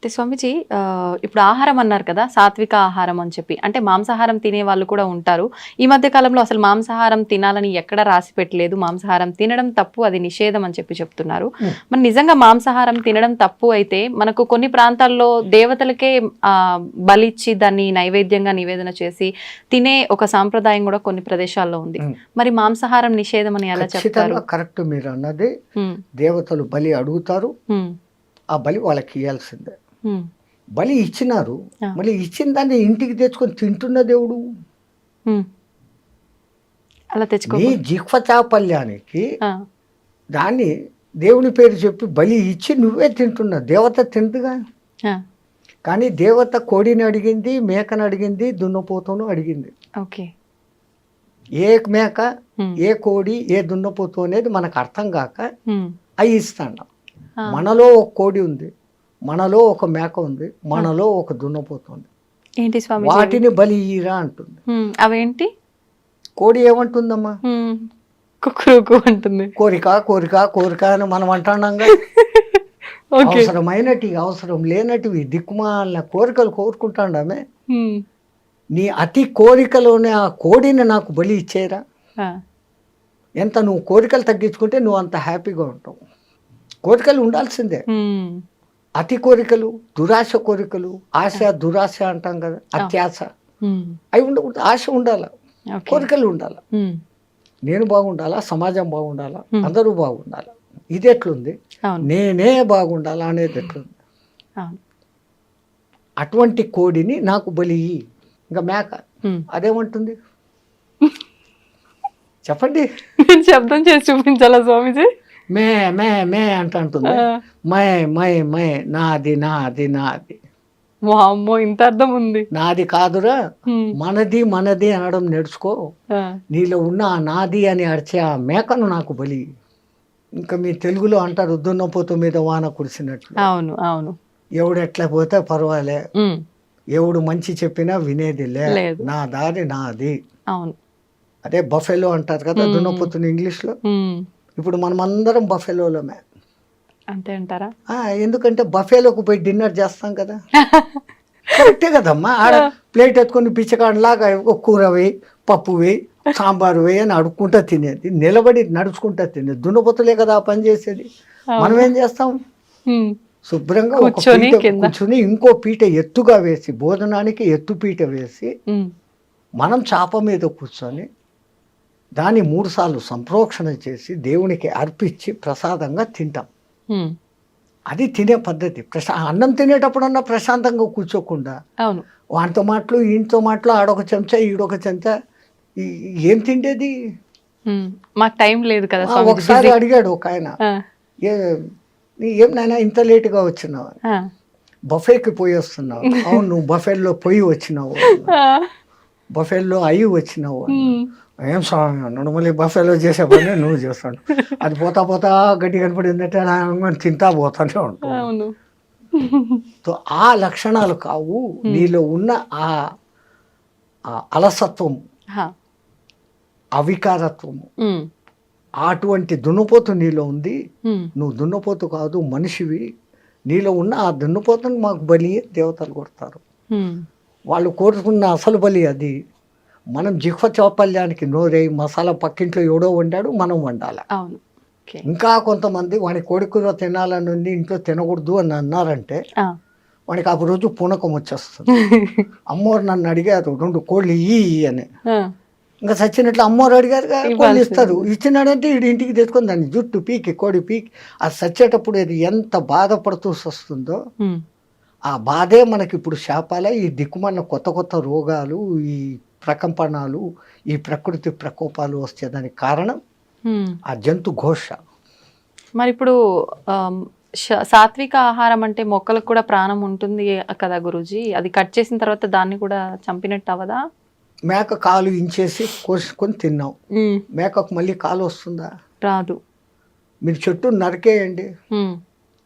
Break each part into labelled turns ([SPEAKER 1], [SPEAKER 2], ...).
[SPEAKER 1] అయితే స్వామీజీ ఇప్పుడు ఆహారం అన్నారు కదా, సాత్విక ఆహారం అని చెప్పి. అంటే మాంసాహారం తినే వాళ్ళు కూడా ఉంటారు. ఈ మధ్య కాలంలో అసలు మాంసాహారం తినాలని ఎక్కడ రాసి పెట్టలేదు. మాంసాహారం తినడం తప్పు, అది నిషేధం అని చెప్పి చెప్తున్నారు. మరి నిజంగా మాంసాహారం తినడం తప్పు అయితే మనకు కొన్ని ప్రాంతాల్లో దేవతలకే బలిచ్చి దాన్ని నైవేద్యంగా నివేదన చేసి తినే ఒక సాంప్రదాయం కూడా కొన్ని ప్రదేశాల్లో ఉంది. మరి మాంసాహారం నిషేధం అని ఎలా చెప్తారు?
[SPEAKER 2] కరెక్ట్, మీరు అన్నది. దేవతలు బలి అడుగుతారు, ఆ బలి వాళ్ళకి ఇవ్వాల్సిందే. బలి ఇచ్చినారు, మళ్ళీ ఇచ్చిన దాన్ని ఇంటికి తెచ్చుకొని తింటున్న దేవుడు.
[SPEAKER 1] అలా తెచ్చుకో
[SPEAKER 2] నీ జిహ్వ చాపల్యానికి దాన్ని దేవుని పేరు చెప్పి బలి ఇచ్చి నువ్వే తింటున్నా. దేవత తింటుగా. కానీ దేవత కోడిని అడిగింది, మేకను అడిగింది, దున్నపోతును అడిగింది.
[SPEAKER 1] ఓకే,
[SPEAKER 2] ఏ మేక, ఏ కోడి, ఏ దున్నపోతు అనేది మనకు అర్థం కాక అవి ఇస్తాను. మనలో ఒక కోడి ఉంది, మనలో ఒక మేక ఉంది, మనలో ఒక దున్నపోతుంది.
[SPEAKER 1] ఏంటి స్వామి?
[SPEAKER 2] వాటిని బలి ఇయ్యరా అంటుంది.
[SPEAKER 1] అవేంటి?
[SPEAKER 2] కోడి ఏమంటుందమ్మా?
[SPEAKER 1] కుక్కురుకు అంటుంది.
[SPEAKER 2] కోరిక కోరిక కోరిక అని మనం అంటున్నాంగా. అవసరమైనటివి, అవసరం లేనటివి, దిక్కుమాలిన కోరికలు కోరుకుంటాండామే. నీ అతి కోరికలోనే ఆ కోడిని నాకు బలి ఇచ్చేరా. ఎంత నువ్వు కోరికలు తగ్గించుకుంటే నువ్వు అంత హ్యాపీగా ఉంటావు. కోరికలు ఉండాల్సిందే. అతి కోరికలు, దురాశ కోరికలు, ఆశ దురాశ అంటాం కదా, అత్యాశ, అవి ఉండకూడదు. ఆశ ఉండాల, కోరికలు ఉండాల. నేను బాగుండాలా, సమాజం బాగుండాలా, అందరూ బాగుండాలా. ఇది ఎట్లుంది? నేనే బాగుండాలా అనేది ఎట్లుంది? అటువంటి కోడిని నాకు బలి. ఇంకా మేక అదేమంటుంది చెప్పండి?
[SPEAKER 1] శబ్దం చేసి చూపించాలా స్వామీజీ?
[SPEAKER 2] మే మే మే అంటుంది. మై మై మై, నాది నాది నాది.
[SPEAKER 1] అమ్మో, ఇంత అర్థం ఉంది.
[SPEAKER 2] నాది కాదురా, మనది మనది అనడం నేర్చుకో. నీలో ఉన్న ఆ నాది అని అరిచే ఆ మేకను నాకు బలి. ఇంకా మీ తెలుగులో అంటారు, దున్నపోతు మీద వాన కురిసినట్లు.
[SPEAKER 1] అవును అవును.
[SPEAKER 2] ఎవడు ఎట్లా పోతే పర్వాలే, ఎవడు మంచి చెప్పినా వినేది లేదు, నా దారి నాది.
[SPEAKER 1] అవును,
[SPEAKER 2] అదే బఫెలో అంటారు కదా దున్నపోతుని ఇంగ్లీష్లో. ఇప్పుడు మనం అందరం బఫెలోలమే.
[SPEAKER 1] అంతే అంటారా?
[SPEAKER 2] ఎందుకంటే బఫేలోకి పోయి డిన్నర్ చేస్తాం కదా. కరెక్టే కదమ్మా. ఆడ ప్లేట్ ఎత్తుకొని పిచ్చకాడలాగా కూర వేయి, పప్పు వేయి, సాంబారు వేయి అని అడుక్కుంటా తినేది, నిలబడి నడుచుకుంటా తినేది. దున్నపోతులే కదా ఆ పని చేసేది. మనం ఏం చేస్తాం? శుభ్రంగా ఒక పీట కూర్చుని ఇంకో పీట ఎత్తుగా వేసి, భోజనానికి ఎత్తు పీట వేసి, మనం చాప మీద కూర్చొని దాన్ని 3 సార్లు సంప్రోక్షణ చేసి దేవునికి అర్పించి ప్రసాదంగా తింటాం. అది తినే పద్ధతి. అన్నం తినేటప్పుడన్నా ప్రశాంతంగా కూర్చోకుండా వాటితో మాటలు, ఈయనతో మాటలు, ఆడొక చెంచా ఈడొక చెంచా, ఏం తిండేది?
[SPEAKER 1] మాకు టైం లేదు కదా.
[SPEAKER 2] ఒకసారి అడిగాడు ఒక ఆయన, ఏం నాయనా ఇంత లేటుగా వచ్చినావు? బఫేకి పోయి వస్తున్నావు. అవును, నువ్వు బఫేల్లో పోయి వచ్చినావు, బఫేల్లో అయ్యి వచ్చినావు. ఏం స్వామి అన్నాడు. మళ్ళీ బఫేలో చేసే పని నువ్వు చేస్తాడు. అది పోతా పోతా గట్టి కనపడిందంటే తింటా పోతానే ఉంటావు. సో ఆ లక్షణాలు కావు నీలో ఉన్న ఆ అలసత్వము, అవికారత్వము. అటువంటి దున్నపోతు నీలో ఉంది. నువ్వు దున్నపోతు కాదు, మనిషివి. నీలో ఉన్న ఆ దున్నపోతుని మాకు బలి దేవతలు కొడతారు. వాళ్ళు కోరుకున్న అసలు బలి అది. మనం జిహ్వ చాపల్యానికి నోరై మసాలా పక్కింట్లో ఎవడో వండాడు, మనం వండాలి. ఇంకా కొంతమంది వాడి కోడికూర తినాలని ఉంది, ఇంట్లో తినకూడదు అని అన్నారంటే వాడికి ఆ రోజు పూనకం వచ్చేస్తుంది. అమ్మోరు నన్ను అడిగారు 2 కోళ్ళు ఇయ్యి అని. ఇంకా సచ్చినట్లు అమ్మోరు అడిగారు, కోళ్ళు ఇస్తారు. ఇచ్చినాడంటే వీడి ఇంటికి తెచ్చుకొని దాన్ని జుట్టు పీకి, కోడి పీకి, అది సచ్చేటప్పుడు అది ఎంత బాధపడుతూ వస్తుందో ఆ బాధే మనకి ఇప్పుడు శాపాల. ఈ దిక్కుమన్న కొత్త కొత్త రోగాలు, ఈ ప్రకంపనాలు, ఈ ప్రకృతి ప్రకోపాలు వచ్చేదానికి కారణం ఆ జంతు ఘోష.
[SPEAKER 1] మరి ఇప్పుడు సాత్విక ఆహారం అంటే మొక్కలకు కూడా ప్రాణం ఉంటుంది కదా గురూజీ, అది కట్ చేసిన తర్వాత దాన్ని కూడా చంపినట్టు అవదా?
[SPEAKER 2] మేక కాలు ఇంచేసి కోసుకొని తిన్నాం, మేకకు మళ్ళీ కాలు వస్తుందా?
[SPEAKER 1] రాదు.
[SPEAKER 2] మీరు చెట్టు నరికేయండి,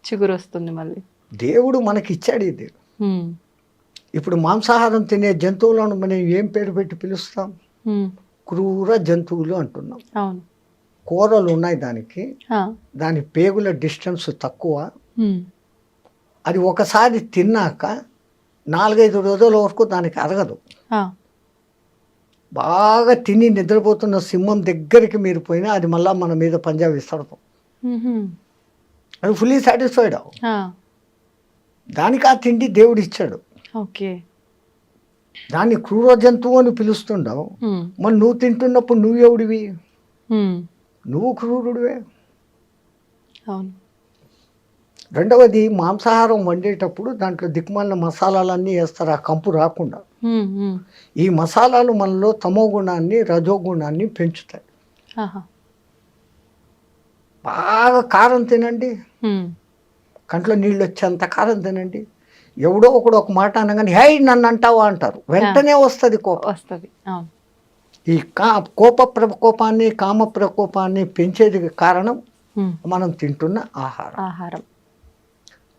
[SPEAKER 1] చిగురు వస్తుంది మళ్ళీ. దేవుడు
[SPEAKER 2] మనకి ఇచ్చాడు ఇది. ఇప్పుడు మాంసాహారం తినే జంతువులను మనం ఏం పేరు పెట్టి పిలుస్తాం? క్రూర జంతువులు అంటున్నాం. కూరలు ఉన్నాయి దానికి, దాని పేగుల డిస్టెన్స్ తక్కువ, అది ఒకసారి తిన్నాక 4-5 రోజుల వరకు దానికి అరగదు.
[SPEAKER 1] ఆ,
[SPEAKER 2] బాగా తిని నిద్రపోతున్న సింహం దగ్గరికి మీరు పోయినా అది మళ్ళీ మన మీద పంజా విసరదు.
[SPEAKER 1] మ్హూ.
[SPEAKER 2] అది ఫుల్లీ సాటిస్ఫైడ్.
[SPEAKER 1] ఆ,
[SPEAKER 2] దానికి ఆ తిండి దేవుడు ఇచ్చాడు.
[SPEAKER 1] ఓకే.
[SPEAKER 2] దాన్ని క్రూర జంతువు అని పిలుస్తుండవు.
[SPEAKER 1] మ్,
[SPEAKER 2] మరి నువ్వు తింటున్నప్పుడు నువ్వు ఎవడివి?
[SPEAKER 1] మ్,
[SPEAKER 2] నువ్వు క్రూరుడివే.
[SPEAKER 1] అవును.
[SPEAKER 2] రెండవది, మాంసాహారం వండేటప్పుడు దాంట్లో దిక్కుమాలిన మసాలాలన్నీ వేస్తారు ఆ కంపు రాకుండా.
[SPEAKER 1] మ్, మ్.
[SPEAKER 2] ఈ మసాలాలు మనలో తమో గుణాన్ని రజో గుణాన్ని పెంచుతాయి.
[SPEAKER 1] ఆహా.
[SPEAKER 2] బాగా కారం తినండి,
[SPEAKER 1] మ్,
[SPEAKER 2] కంట్లో నీళ్ళు వచ్చేంత కారం తినండి. ఎవడో ఒకడు ఒక మాట అనగానే హై నన్ను అంటావా అంటారు, వెంటనే వస్తుంది కోపం.
[SPEAKER 1] వస్తుంది. అవును.
[SPEAKER 2] ఈ కోప ప్రకోపాన్ని కామ ప్రకోపాన్ని పెంచేది కారణం
[SPEAKER 1] మ్,
[SPEAKER 2] మనం తింటున్న ఆహారం.
[SPEAKER 1] ఆహారం.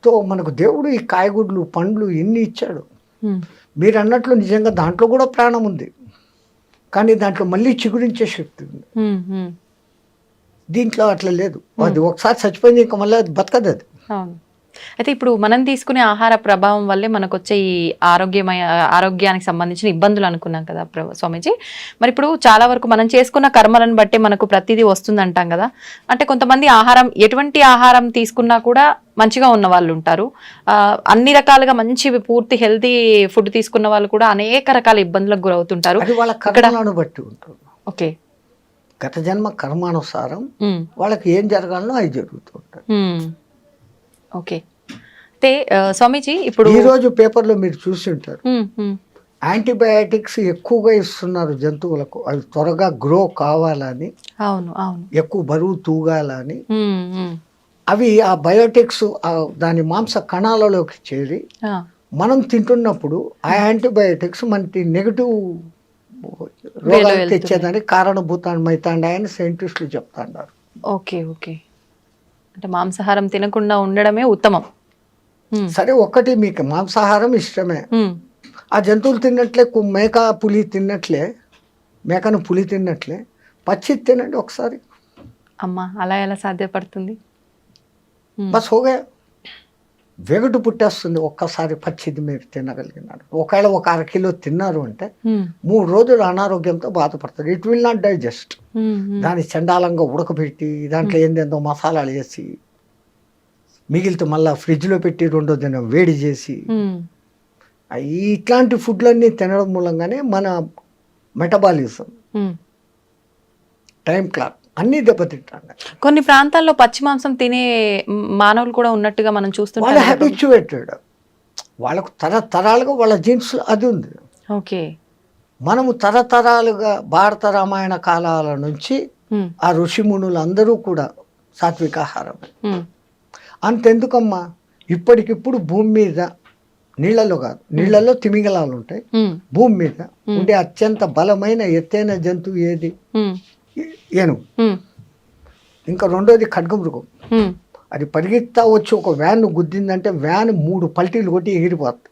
[SPEAKER 2] తో మనకు దేవుడు ఈ కాయగూరలు పండ్లు ఎన్ని ఇచ్చాడు.
[SPEAKER 1] మ్,
[SPEAKER 2] మీరు అన్నట్లు నిజంగా దాంట్లో కూడా ప్రాణం ఉంది, కానీ దాంట్లో మళ్ళీ చిగురించే శక్తి ఉంది.
[SPEAKER 1] మ్, మ్.
[SPEAKER 2] దీంట్లో అట్లా లేదు. అది ఒకసారి చచ్చిపోయింది, ఇంకా మళ్ళీ అది బతకదు అది.
[SPEAKER 1] అవును. అయితే ఇప్పుడు మనం తీసుకునే ఆహార ప్రభావం వల్లే మనకు వచ్చే ఈ ఆరోగ్యానికి సంబంధించిన ఇబ్బందులు అనుకున్నాం కదా స్వామీజీ. మరి ఇప్పుడు చాలా వరకు మనం చేసుకున్న కర్మలను బట్టి మనకు ప్రతిదీ వస్తుంది అంటాం కదా. అంటే కొంతమంది ఎటువంటి ఆహారం తీసుకున్నా కూడా మంచిగా ఉన్న వాళ్ళు ఉంటారు. అన్ని రకాలుగా మంచి పూర్తి హెల్తీ ఫుడ్ తీసుకున్న వాళ్ళు కూడా అనేక రకాల ఇబ్బందులకు గురవుతుంటారు.
[SPEAKER 2] అది వాళ్ళ కర్మలను బట్టి ఉంటుంది.
[SPEAKER 1] ఓకే.
[SPEAKER 2] గత జన్మ కర్మానుసారం వాళ్ళకి ఏం జరగాలనో అవి జరుగుతూ ఉంటాయి.
[SPEAKER 1] ఓకే. అయితే స్వామీజీ ఇప్పుడు
[SPEAKER 2] ఈ రోజు పేపర్లో మీరు చూసి ఉంటారు,
[SPEAKER 1] మ్, మ్.
[SPEAKER 2] యాంటీబయాటిక్స్ ఎక్కువగా ఇస్తున్నారు జంతువులకు, అవి త్వరగా గ్రో కావాలని,
[SPEAKER 1] అవును, అవును.
[SPEAKER 2] ఎక్కువ బరువు తూగాలని.
[SPEAKER 1] మ్, మ్.
[SPEAKER 2] అవి ఆ బయోటిక్స్ దాని మాంస కణాలలోకి చేరి
[SPEAKER 1] ఆ,
[SPEAKER 2] మనం తింటున్నప్పుడు ఆ యాంటీబయాటిక్స్ మనకి నెగిటివ్ రోగాలు తెచ్చేదానికి కారణభూతమైతాండాయని సైంటిస్టులు చెప్తాండారు.
[SPEAKER 1] Okay, okay. అంటే మాంసాహారం తినకుండా ఉండడమే ఉత్తమం.
[SPEAKER 2] సరే, ఒక్కటి మీకు మాంసాహారం ఇష్టమే,
[SPEAKER 1] మ్,
[SPEAKER 2] ఆ జంతువులు తిన్నట్లే మేక పులి తిన్నట్లే, మేకను పులి తిన్నట్లే పచ్చి తినండి ఒకసారి.
[SPEAKER 1] అమ్మా, అలా ఎలా సాధ్యపడుతుంది?
[SPEAKER 2] బస్ హోగా, వెగటు పుట్టేస్తుంది ఒక్కసారి పచ్చిది మీరు తినగలిగినారు. ఒకవేళ ఒక 1/2 కిలో తిన్నారు అంటే 3 రోజులు అనారోగ్యంతో బాధపడతారు. It will not digest. దాన్ని చండాలంగా ఉడకబెట్టి దాంట్లో ఏందేందో మసాలాలు వేసి మిగిలితే మళ్ళీ ఫ్రిడ్జ్లో పెట్టి 2వ దినం వేడి చేసి ఇట్లాంటి ఫుడ్లన్నీ తినడం మూలంగానే మన మెటబాలిజం, టైం క్లాక్ అన్నీ దెబ్బతింటాను.
[SPEAKER 1] కొన్ని ప్రాంతాల్లో పచ్చి మాంసం తినే మానవులు కూడా ఉన్నట్టుగా మనం చూస్తుంటాం.
[SPEAKER 2] వాళ్ళు హ్యాబిచ్యువేటెడ్, వాళ్ళకు తరతరాలుగా వాళ్ళ జీన్స్ అది ఉంది.
[SPEAKER 1] ఓకే.
[SPEAKER 2] మనము తరతరాలుగా భారత రామాయణ కాలాల నుంచి ఆ ఋషిమునులు అందరూ కూడా సాత్వికాహారమే. అంతెందుకమ్మా, ఇప్పటికిప్పుడు భూమి మీద నీళ్లలో కాదు, నీళ్లలో తిమింగలాలు ఉంటాయి, భూమి మీద ఉండే అత్యంత బలమైన ఎత్తైన జంతువు ఏది? ఏనుగు. ఇంకా రెండోది ఖడ్గమృగం. అది పరిగెత్తా వచ్చి ఒక వ్యాన్ గుద్దిందంటే వ్యాన్ 3 పల్టీలు కొట్టి ఎగిరిపోతుంది.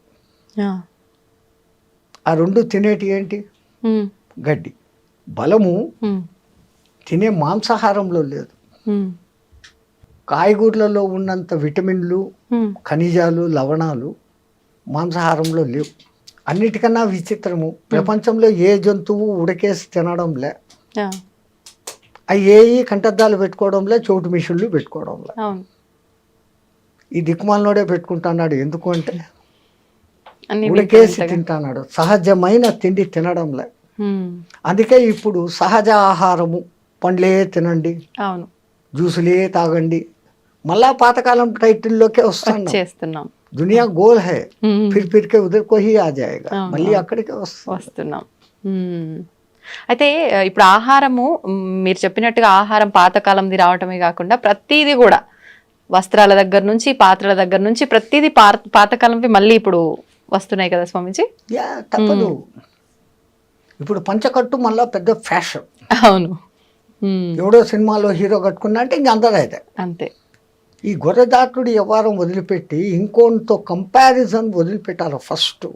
[SPEAKER 2] ఆ 2 తినేటి ఏంటి? గడ్డి. బలము తినే మాంసాహారంలో లేదు. కాయగూరలలో ఉన్నంత విటమిన్లు, ఖనిజాలు, లవణాలు మాంసాహారంలో లేవు. అన్నిటికన్నా విచిత్రము, ప్రపంచంలో ఏ జంతువు ఉడకేసి తినడంలే, అవి కంటద్దాలు పెట్టుకోవడంలే, చోటు మిషన్లు పెట్టుకోవడంలే. ఈ దిక్కుమాలనోడే పెట్టుకుంటున్నాడు. ఎందుకు అంటే ఉడకేసి తింటున్నాడు, సహజమైన తిండి తినడంలే. అందుకే ఇప్పుడు సహజ ఆహారము, పండ్లే తినండి, జ్యూసులే తాగండి, మళ్ళా పాతకాలం టైటిల్లోకే వస్తున్నాం. దునియా goal high, Phir Phir K ఉదర్ co he ఆ జాయేగా, మళ్ళీ అక్కడికే వస్తున్నాం.
[SPEAKER 1] అయితే ఇప్పుడు ఆహారము మీరు చెప్పినట్టుగా ఆహారం పాతకాలంది రావటమే కాకుండా ప్రతిదీ కూడా వస్త్రాల దగ్గర నుంచి పాత్రల దగ్గర నుంచి ప్రతిదీ పాతకాలంవి మళ్ళీ ఇప్పుడు వస్తున్నాయి కదా స్వామీజీ.
[SPEAKER 2] తప్పదు. ఇప్పుడు పంచకట్టు మళ్ళా పెద్ద ఫ్యాషన్.
[SPEAKER 1] అవును.
[SPEAKER 2] ఎవడో సినిమాలో హీరో కట్టుకున్నా అంటే ఇంక అందరూ అయితే
[SPEAKER 1] అంతే.
[SPEAKER 2] ఈ గొర్రెదాటుడు వ్యవహారం వదిలిపెట్టి ఇంకోతో కంపారిజన్ వదిలిపెట్టారు. ఫస్ట్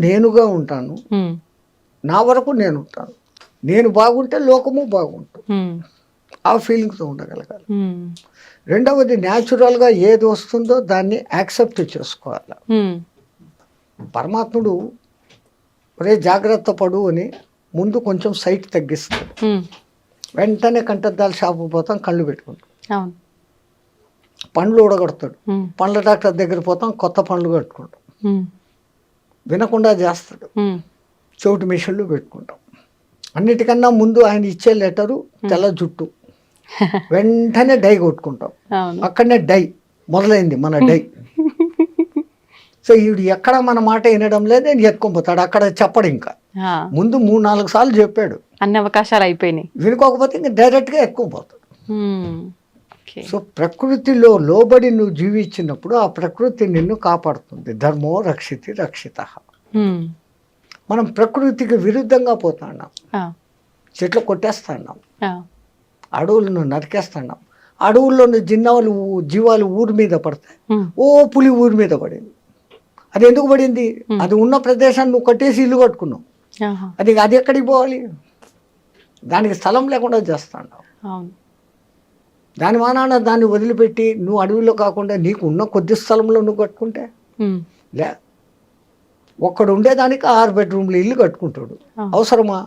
[SPEAKER 2] నేనుగా ఉంటాను, నా వరకు నేను ఉంటాను, నేను బాగుంటే లోకము బాగుంటుంది. ఆ ఫీలింగ్తో ఉండగలగాలి. రెండవది న్యాచురల్గా ఏది వస్తుందో దాన్ని యాక్సెప్ట్ చేసుకోవాలి. పరమాత్ముడు ఒరే జాగ్రత్త పడు అని ముందు కొంచెం సైట్ తగ్గిస్తాడు. వెంటనే కంటద్దాల షాపు పోతాం, కళ్ళు పెట్టుకుంటాం. పండ్లు ఊడగొడతాడు, పండ్ల డాక్టర్ దగ్గర పోతాం, కొత్త పండ్లు కట్టుకుంటాం. వినకుండా చేస్తాడు, చెవిటి మిషన్లు పెట్టుకుంటాం. అన్నిటికన్నా ముందు ఆయన ఇచ్చే లెటరు తెల్ల జుట్టు, వెంటనే డై కొట్టుకుంటాం. అక్కడనే డై మొదలైంది మన డై. సో ఈవిడ ఎక్కడ మన మాట వినడం లేదు, నేను ఎత్తుకొని అక్కడ చెప్పడు. ఇంకా ముందు 3-4 సార్లు చెప్పాడు,
[SPEAKER 1] అన్ని అవకాశాలు అయిపోయినాయి.
[SPEAKER 2] వినుకోకపోతే ఇంకా డైరెక్ట్గా ఎక్కువపోతాడు. సో ప్రకృతిలో లోబడి నువ్వు జీవించినప్పుడు ఆ ప్రకృతి నిన్ను కాపాడుతుంది. ధర్మో రక్షితి రక్షిత. మనం ప్రకృతికి విరుద్ధంగా పోతున్నాం, చెట్లు కొట్టేస్తున్నాం, అడవులను నరికేస్తున్నాం. అడవుల్లోని జీవాలు ఊరి మీద పడతాయి. ఓ పులి ఊరి మీద పడింది. అది ఎందుకు పడింది? అది ఉన్న ప్రదేశాన్ని నువ్వు కట్టేసి ఇల్లు కట్టుకున్నావు. అది ఎక్కడికి పోవాలి? దానికి స్థలం లేకుండా చేస్తున్నావు. దాని మానాన దాన్ని వదిలిపెట్టి నువ్వు అడవిలో కాకుండా నీకు ఉన్న కొద్ది స్థలంలో నువ్వు కట్టుకుంటే లే, ఒక్కడు ఉండేదానికి 6 బెడ్రూమ్లు ఇల్లు కట్టుకుంటాడు. అవసరమా?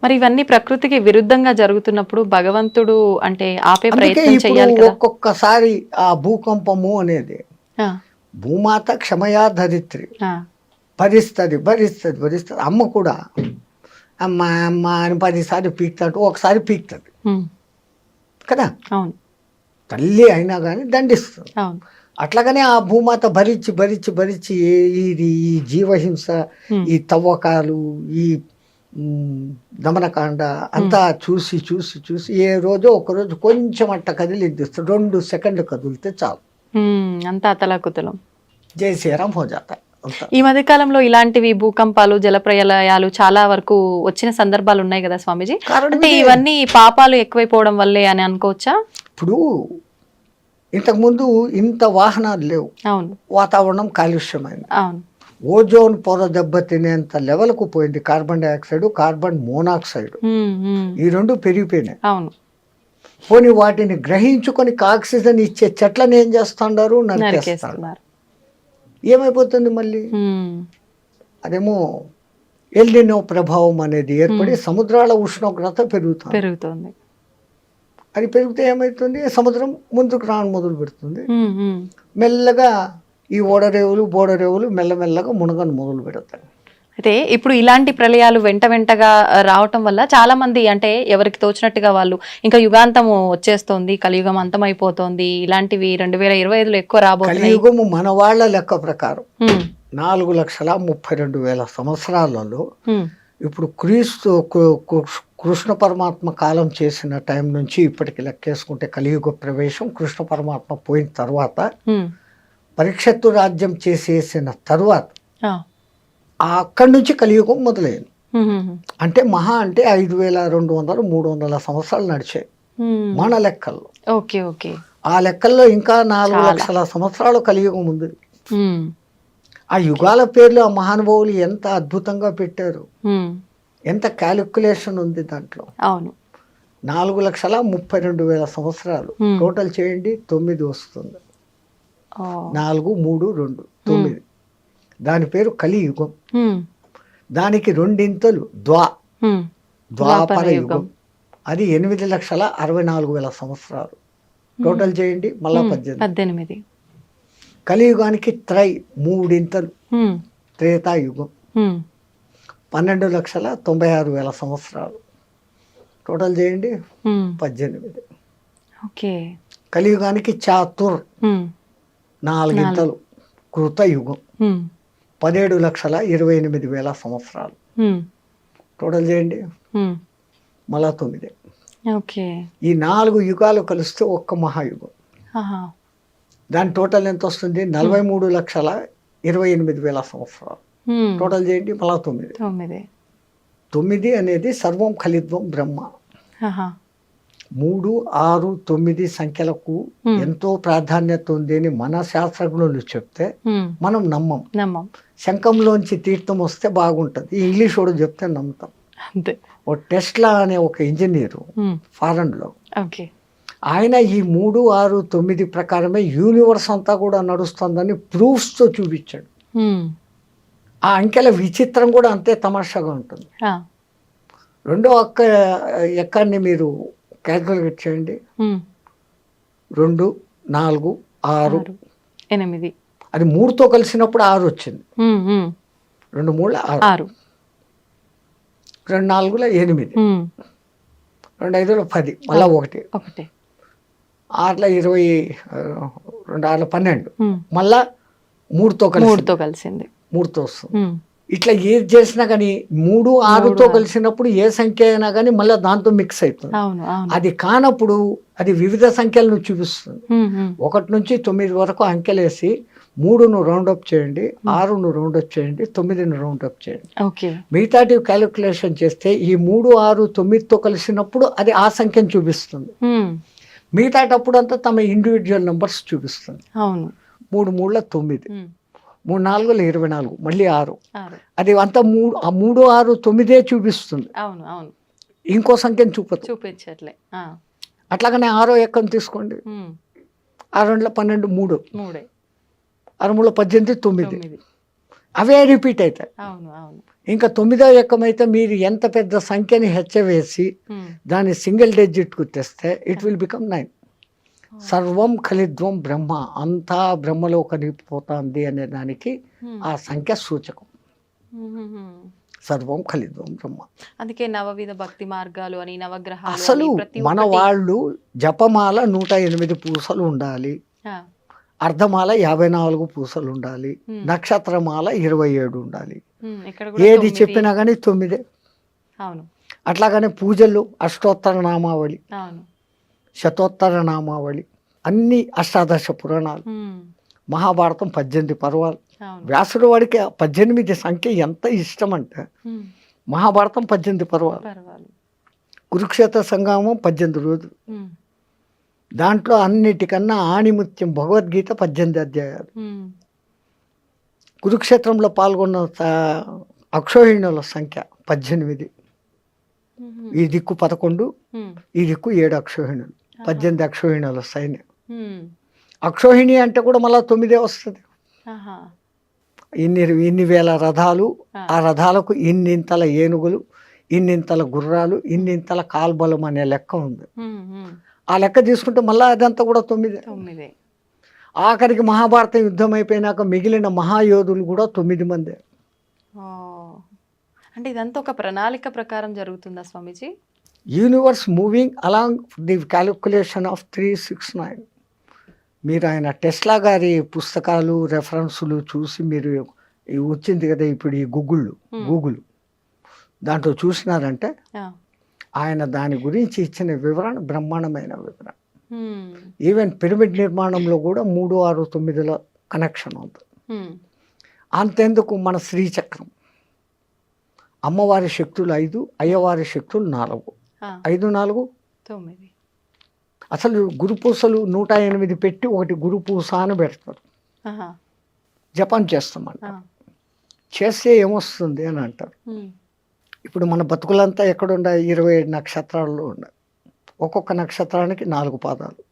[SPEAKER 1] మరి ఇవన్నీ ప్రకృతికి విరుద్ధంగా జరుగుతున్నప్పుడు భగవంతుడు అంటే ఆపే ప్రయత్నం చేయాలి కదా.
[SPEAKER 2] ఒక్కొక్కసారి ఆ భూకంపము అనేది భూమాత క్షమయా ధరిత్రి, భరిస్తుంది భరిస్తుంది భరిస్తుంది. అమ్మ కూడా అమ్మ అమ్మ అని 10 సార్లు పీక్తాడు, ఒకసారి పీక్తుంది కదా. తల్లి అయినా కానీ దండిస్తుంది. అట్లాగనే ఆ భూమాత భరించి భరించి భరించి ఇది ఈ జీవహింస, ఈ తవ్వకాలు, ఈ దమనకాండ అంతా చూసి చూసి చూసి ఏ రోజో ఒకరోజు కొంచెం అట్ట కదిలిద్దిస్తాడు. 2 సెకండ్లు కదిలితే చాలు,
[SPEAKER 1] అంతా అతలాకుతలం.
[SPEAKER 2] జై శ్రీరామ్ హో జాతా.
[SPEAKER 1] ఈ మధ్య కాలంలో ఇలాంటివి భూకంపాలు, జలప్రలయాలు చాలా వరకు వచ్చిన సందర్భాలు ఉన్నాయి కదా స్వామీజీ. అంటే ఇవన్నీ పాపాలు ఎక్కువైపోవడం వల్లే అని అనుకోవచ్చా? ఇప్పుడు
[SPEAKER 2] ఇంతకుముందు ఇంత వాహనాలు లేవు,
[SPEAKER 1] అవును,
[SPEAKER 2] వాతావరణం కాలుష్యమైంది,
[SPEAKER 1] అవును,
[SPEAKER 2] ఓజోన్ పొర దెబ్బతినేంత లెవెల్కు పోయింది. కార్బన్ డైఆక్సైడ్, కార్బన్ మోనాక్సైడ్ ఈ 2 పెరిగిపోయినాయి.
[SPEAKER 1] అవును.
[SPEAKER 2] పోనీ వాటిని గ్రహించుకొని ఆక్సిజన్ ఇచ్చే చెట్లను ఏం చేస్తున్నారు? నరికేస్తున్నారు. ఏమైపోతుంది మళ్ళీ? అదేమో ఎల్నినో ప్రభావం అనేది ఏర్పడి సముద్రాల ఉష్ణోగ్రత పెరుగుతుంది. అది పెరిగితే ఏమవుతుంది? సముద్రం ముందుకు రాను మొదలు పెడుతుంది. మెల్లగా ఈ ఓడరేవులు బోడరేవులు మెల్లమెల్లగా మునగను మొదలు పెడతాయి.
[SPEAKER 1] అయితే ఇప్పుడు ఇలాంటి ప్రళయాలు వెంటగా రావటం వల్ల చాలా మంది అంటే ఎవరికి తోచినట్టుగా వాళ్ళు ఇంకా యుగాంతం వచ్చేస్తోంది, కలియుగం అంతమైపోతోంది, ఇలాంటివి 2025లో ఎక్కువ రాబోతుంది.
[SPEAKER 2] కలియుగము మన వాళ్ళ లెక్క ప్రకారం 4,32,000 సంవత్సరాలలో ఇప్పుడు కృష్ణ పరమాత్మ కాలం చేసిన టైం నుంచి ఇప్పటికి లెక్కేసుకుంటే కలియుగ ప్రవేశం కృష్ణ పరమాత్మ పోయిన తర్వాత పరీక్షత్తు రాజ్యం చేసేసిన తర్వాత అక్కడి నుంచి కలియుగం మొదలైంది. అంటే మహా అంటే 5,200-300 సంవత్సరాలు నడిచాయి మన లెక్కల్లో.
[SPEAKER 1] Okay okay.
[SPEAKER 2] ఆ లెక్కల్లో ఇంకా 4,00,000 సంవత్సరాలు కలియుగం ఉంది. ఆ యుగాల పేర్లు ఆ మహానుభావులు ఎంత అద్భుతంగా పెట్టారు, ఎంత క్యాలిక్యులేషన్ ఉంది దాంట్లో.
[SPEAKER 1] అవును.
[SPEAKER 2] 4,32,000 సంవత్సరాలు టోటల్ చేయండి, 9 వస్తుంది. 4, 3, 2, 9. దాని పేరు కలియుగం. దానికి 2 ఇంతలు ద్వాపర యుగం. అది 8,64,000 సంవత్సరాలు టోటల్ చేయండి, మళ్ళా 18. కలియుగానికి 3 ఇంతలు త్రేతాయుగం, 12,96,000 సంవత్సరాలు టోటల్ చేయండి, 18.
[SPEAKER 1] ఓకే.
[SPEAKER 2] కలియుగానికి చాతుర్ 4 ఇంతలు కృతయుగం, 17,28,000 సంవత్సరాలు టోటల్ చేయండి, మళ్ళా 9.
[SPEAKER 1] ఓకే.
[SPEAKER 2] ఈ 4 యుగాలు కలిస్తే ఒక్క మహాయుగం. దాని టోటల్ ఎంత వస్తుంది? 43,28,000 సంవత్సరాలు టోటల్ చేయండి, మళ్ళా 9. 9 అనేది సర్వం ఖలిత్వం బ్రహ్మ. 3, 6, 9 సంఖ్యలకు ఎంతో ప్రాధాన్యత ఉంది అని మన శాస్త్రజ్ఞులు చెప్తే మనం నమ్మం. శంఖంలోంచి తీర్థం వస్తే బాగుంటుంది, ఇంగ్లీష్ వాడు చెప్తే నమ్ముతాం.
[SPEAKER 1] అంతే.
[SPEAKER 2] ఓ టెస్లా అనే ఒక ఇంజనీరు ఫారెన్లో,
[SPEAKER 1] ఓకే.
[SPEAKER 2] ఆయన ఈ 3, 6, 9 ప్రకారమే యూనివర్స్ అంతా కూడా నడుస్తుందని ప్రూఫ్స్తో చూపించాడు. ఆ అంకెల విచిత్రం కూడా అంతే తమాషాగా ఉంటుంది. రెండో ఎక్కాన్ని మీరు క్యాల్కులేట్ చేయండి. 2, 4, 6,
[SPEAKER 1] 8.
[SPEAKER 2] అది 3తో కలిసినప్పుడు 6 వచ్చింది. 2 3 6, 2 4 8, 2 5 10, మళ్ళా 1, 6 20, 2 6 12, మళ్ళా 3తో
[SPEAKER 1] కలిసింది.
[SPEAKER 2] 3తో వస్తుంది. ఇట్లా ఏది చేసినా కానీ 3 6తో కలిసినప్పుడు ఏ సంఖ్య అయినా కానీ మళ్ళీ దాంతో మిక్స్ అవుతుంది. అది కానప్పుడు అది వివిధ సంఖ్యలను చూపిస్తుంది. 1 నుంచి 9 వరకు అంకెలేసి 3ను రౌండప్ చేయండి, 6ను రౌండప్ చేయండి, 9ను రౌండప్ చేయండి. మిగతాటి క్యాలిక్యులేషన్ చేస్తే ఈ 3 6 9తో కలిసినప్పుడు అది ఆ సంఖ్యను చూపిస్తుంది. మిగతాటప్పుడు అంతా తమ ఇండివిజువల్ నెంబర్స్ చూపిస్తుంది. 3 3 9, 3 4 24, మళ్ళీ 6, అది అంతా 3 6 9 చూపిస్తుంది. ఇంకో సంఖ్యను చూపించట్లే. అట్లాగనే 6వ ఎక్కను తీసుకోండి. 6 2 12, 3, 6 3 18, 9, అవే రిపీట్ అవుతాయి. ఇంకా 9వ ఎక్కం అయితే మీరు ఎంత పెద్ద సంఖ్యని హెచ్చవేసి దాన్ని సింగిల్ డిజిట్కు తెస్తే ఇట్ విల్ బికమ్ 9. సర్వం ఖలిద్వం బ్రహ్మ, అంతా బ్రహ్మలో కలిగిపోతుంది అనే దానికి ఆ సంఖ్య సూచకం. సర్వం ఖలిద్వం బ్రహ్మ.
[SPEAKER 1] అందుకే నవవిధ భక్తి మార్గాలు అని, నవగ్రహాలు.
[SPEAKER 2] అసలు మన వాళ్ళు జపమాల 108 పూసలు ఉండాలి, అర్ధమాల 54 పూసలు ఉండాలి, నక్షత్రమాల 27 ఉండాలి. ఏది చెప్పినా కానీ 9. అట్లాగనే పూజలు అష్టోత్తర నామావళి, శతోత్తర నామావళి, అన్ని అష్టాదశ పురాణాలు, మహాభారతం 18 పర్వాలు. వ్యాసుడు వాడికి 18 సంఖ్య ఎంత ఇష్టం అంటే మహాభారతం 18 పర్వాలు, కురుక్షేత్ర సంగ్రామం 18 రోజులు, దాంట్లో అన్నిటికన్నా ఆణిముత్యం భగవద్గీత 18 అధ్యాయాలు. కురుక్షేత్రంలో పాల్గొన్న అక్షోహిణుల సంఖ్య 18, ఈ దిక్కు 11, ఈ దిక్కు 7 అక్షోహిణులు, 18 అక్షోహిణుల సైన్యం. అక్షోహిణి అంటే కూడా మళ్ళీ 9 వస్తుంది. ఇన్ని వేల రథాలు, ఆ రథాలకు ఇన్నింతల ఏనుగులు, ఇన్నింతల గుర్రాలు, ఇన్నింతల కాల్బలం అనే లెక్క ఉంది. ఆ లెక్క తీసుకుంటే మళ్ళీ అదంతా కూడా 9. ఆఖరికి మహాభారత యుద్ధం అయిపోయినాక మిగిలిన మహాయోధులు కూడా 9 మందే.
[SPEAKER 1] అంటే ఇదంతా ఒక ప్రణాళిక ప్రకారం జరుగుతుందా స్వామీజీ?
[SPEAKER 2] Universe moving along the calculation of 369. మీరు ఆయన టెస్లా గారి పుస్తకాలు రెఫరెన్సులు చూసి మీరు వచ్చింది కదా ఇప్పుడు ఈ గూగుల్ దాంట్లో చూసినారంటే ఆయన దాని గురించి ఇచ్చిన వివరణ బ్రహ్మాండమైన వివరణ. ఈవెన్ పిరమిడ్ నిర్మాణంలో కూడా 3 6 9ల కనెక్షన్ ఉంది. అంతెందుకు మన శ్రీచక్రం, అమ్మవారి శక్తులు 5, అయ్యవారి శక్తులు 4, 5 4 9. అసలు గురుపూసలు 108 పెట్టి ఒకటి గురుపూస అని పెడతారు, జపం చేస్తామంట. చేస్తే ఏమొస్తుంది అని అంటారు. ఇప్పుడు మన బతుకులంతా ఎక్కడున్నాయి? 27 నక్షత్రాల్లో ఉన్నాయి. ఒక్కొక్క నక్షత్రానికి 4 పాదాలు,